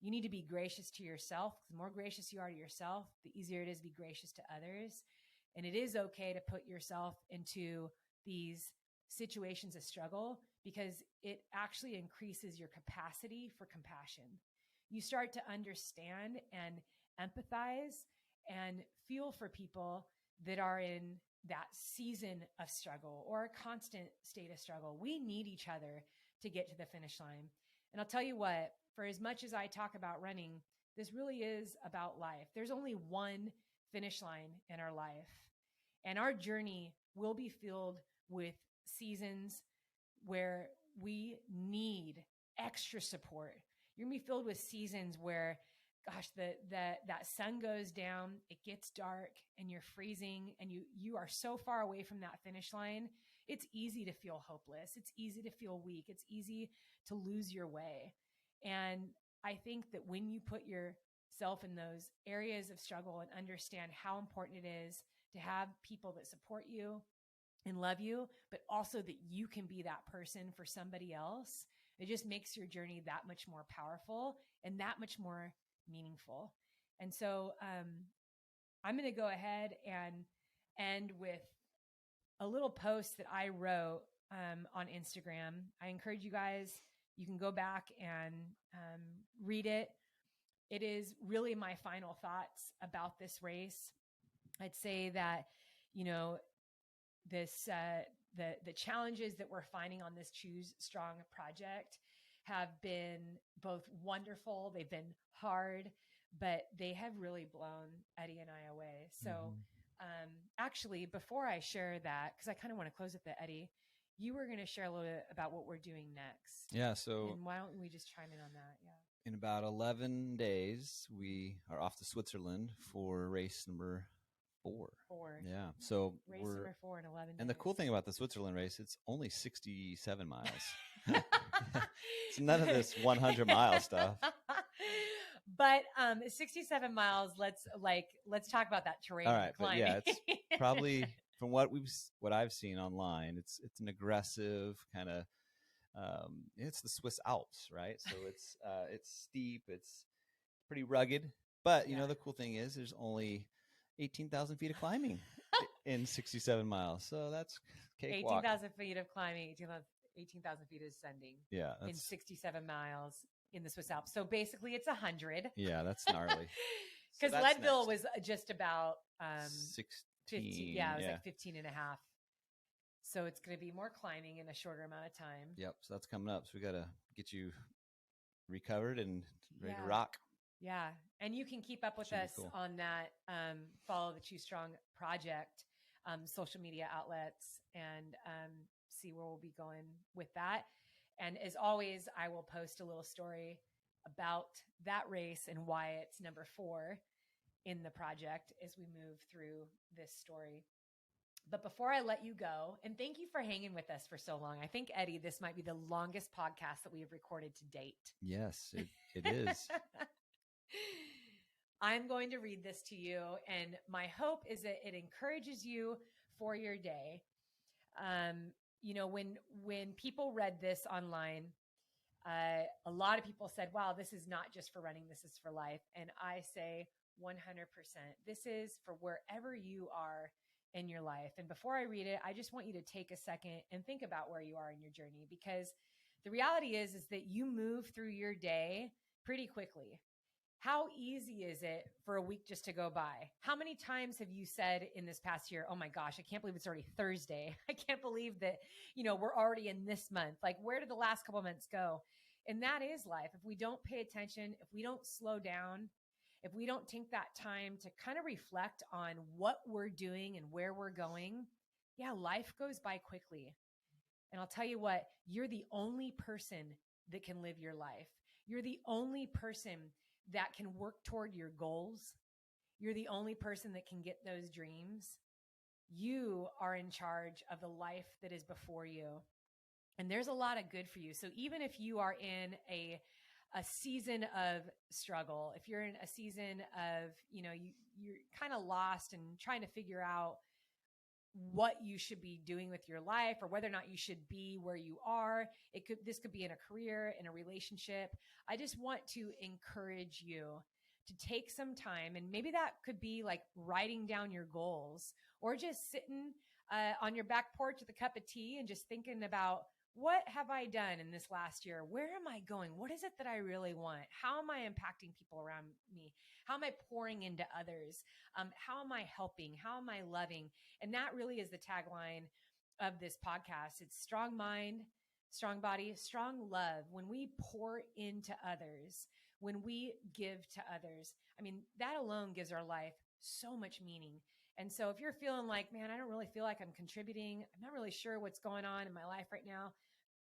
Speaker 1: You need to be gracious to yourself. The more gracious you are to yourself, the easier it is to be gracious to others. And it is okay to put yourself into these situations of struggle, because it actually increases your capacity for compassion. You start to understand and empathize and feel for people that are in that season of struggle or a constant state of struggle. We need each other to get to the finish line. And I'll tell you what, for as much as I talk about running, this really is about life. There's only one finish line in our life, and our journey will be filled with seasons where we need extra support. You're going to be filled with seasons where, gosh, that sun goes down, it gets dark, and you're freezing, and you are so far away from that finish line. It's easy to feel hopeless. It's easy to feel weak. It's easy to lose your way. And I think that when you put yourself in those areas of struggle and understand how important it is to have people that support you and love you, but also that you can be that person for somebody else, it just makes your journey that much more powerful and that much more meaningful. And so I'm going to go ahead and end with a little post that I wrote on Instagram. I encourage you guys, you can go back and read it. It is really my final thoughts about this race. I'd say that, this the challenges that we're finding on this Choose Strong project have been both wonderful, they've been hard, but they have really blown Eddie and I away. So actually, before I share that, because I kind of want to close with the Eddie, you were going to share a little bit about what we're doing next.
Speaker 2: Yeah. So
Speaker 1: and why don't we just chime in on that? Yeah.
Speaker 2: In about 11 days, we are off to Switzerland for race number 4. Yeah. So
Speaker 1: race number 4 in 11 days.
Speaker 2: And the cool thing about the Switzerland race, it's only 67 miles. It's none of this 100-mile stuff.
Speaker 1: But 67 miles. Let's talk about that terrain.
Speaker 2: All right, but yeah, it's probably from what I've seen online, it's an aggressive kind of. It's the Swiss Alps, right? So it's steep, it's pretty rugged. But the cool thing is, there's only 18,000 feet of climbing in 67 miles. So that's cakewalk.
Speaker 1: 18,000 feet of climbing, 18,000 feet of ascending.
Speaker 2: Yeah,
Speaker 1: in 67 miles in the Swiss Alps. So basically, it's 100.
Speaker 2: Yeah, that's gnarly.
Speaker 1: Because Leadville was just about
Speaker 2: 16.
Speaker 1: 15. Yeah, it was like 15 and a half. So it's going to be more climbing in a shorter amount of time.
Speaker 2: Yep. So that's coming up. So we got to get you recovered and ready to rock.
Speaker 1: Yeah. And you can keep up with us on that. Follow the Choose Strong project, social media outlets, and see where we'll be going with that. And as always, I will post a little story about that race and why it's number 4 in the project as we move through this story. But before I let you go, and thank you for hanging with us for so long. I think, Eddie, this might be the longest podcast that we have recorded to date.
Speaker 2: Yes, it is.
Speaker 1: I'm going to read this to you, and my hope is that it encourages you for your day. When people read this online, a lot of people said, wow, this is not just for running, this is for life. And I say 100%. This is for wherever you are in your life. And before I read it, I just want you to take a second and think about where you are in your journey, because the reality is that you move through your day pretty quickly. How easy is it for a week just to go by? How many times have you said in this past year, oh my gosh, I can't believe it's already Thursday. I can't believe that, we're already in this month. Like, where did the last couple of months go? And that is life. If we don't pay attention, if we don't slow down, if we don't take that time to kind of reflect on what we're doing and where we're going, life goes by quickly. And I'll tell you what, you're the only person that can live your life. You're the only person that can work toward your goals. You're the only person that can get those dreams. You are in charge of the life that is before you. And there's a lot of good for you. So even if you are in a season of struggle, if you're in a season of, you're kind of lost and trying to figure out what you should be doing with your life, or whether or not you should be where you are. This could be in a career, in a relationship. I just want to encourage you to take some time, and maybe that could be like writing down your goals, or just sitting on your back porch with a cup of tea and just thinking about, what have I done in this last year? Where am I going? What is it that I really want? How am I impacting people around me? How am I pouring into others? How am I helping? How am I loving? And that really is the tagline of this podcast. It's strong mind, strong body, strong love. When we pour into others, when we give to others, that alone gives our life so much meaning. And so if you're feeling like, man, I don't really feel like I'm contributing, I'm not really sure what's going on in my life right now,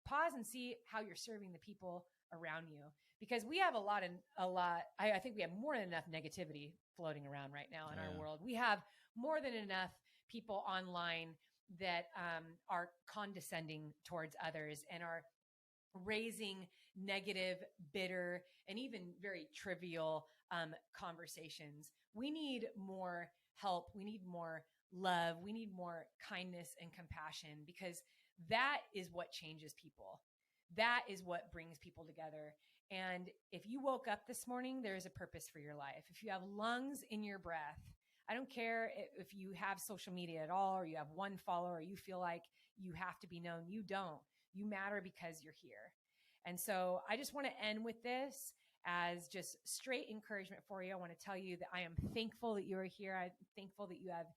Speaker 1: pause and see how you're serving the people around you. Because we have I think we have more than enough negativity floating around right now in our world. We have more than enough people online that are condescending towards others and are raising negative, bitter, and even very trivial conversations. We need more help. We need more love. We need more kindness and compassion, because that is what changes people. That is what brings people together. And if you woke up this morning, there is a purpose for your life. If you have lungs in your breath, I don't care if you have social media at all, or you have one follower, or you feel like you have to be known. You don't. You matter because you're here. And so I just want to end with this as just straight encouragement for you. I want to tell you that I am thankful that you are here. I'm thankful that you have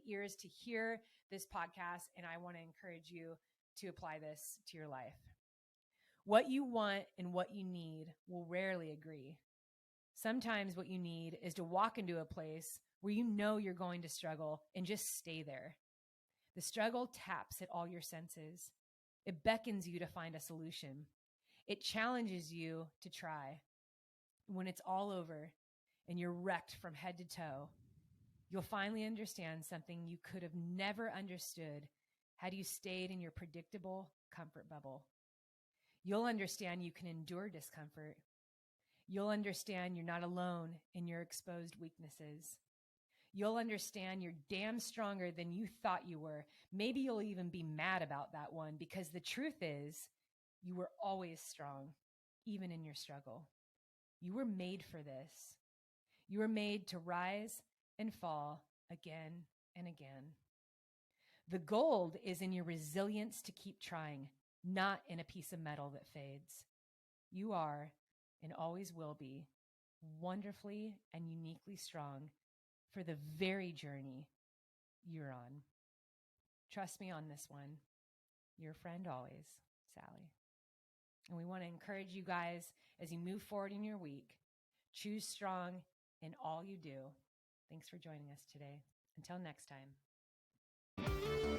Speaker 1: ears to hear this podcast, and I want to encourage you to apply this to your life. What you want and what you need will rarely agree. Sometimes what you need is to walk into a place where you know you're going to struggle and just stay there. The struggle taps at all your senses. It beckons you to find a solution. It challenges you to try. When it's all over and you're wrecked from head to toe, you'll finally understand something you could have never understood had you stayed in your predictable comfort bubble. You'll understand you can endure discomfort. You'll understand you're not alone in your exposed weaknesses. You'll understand you're damn stronger than you thought you were. Maybe you'll even be mad about that one, because the truth is, you were always strong, even in your struggle. You were made for this. You were made to rise and fall again and again. The gold is in your resilience to keep trying, not in a piece of metal that fades. You are, and always will be, wonderfully and uniquely strong for the very journey you're on. Trust me on this one. Your friend always, Sally. And we want to encourage you guys as you move forward in your week. Choose strong in all you do. Thanks for joining us today. Until next time.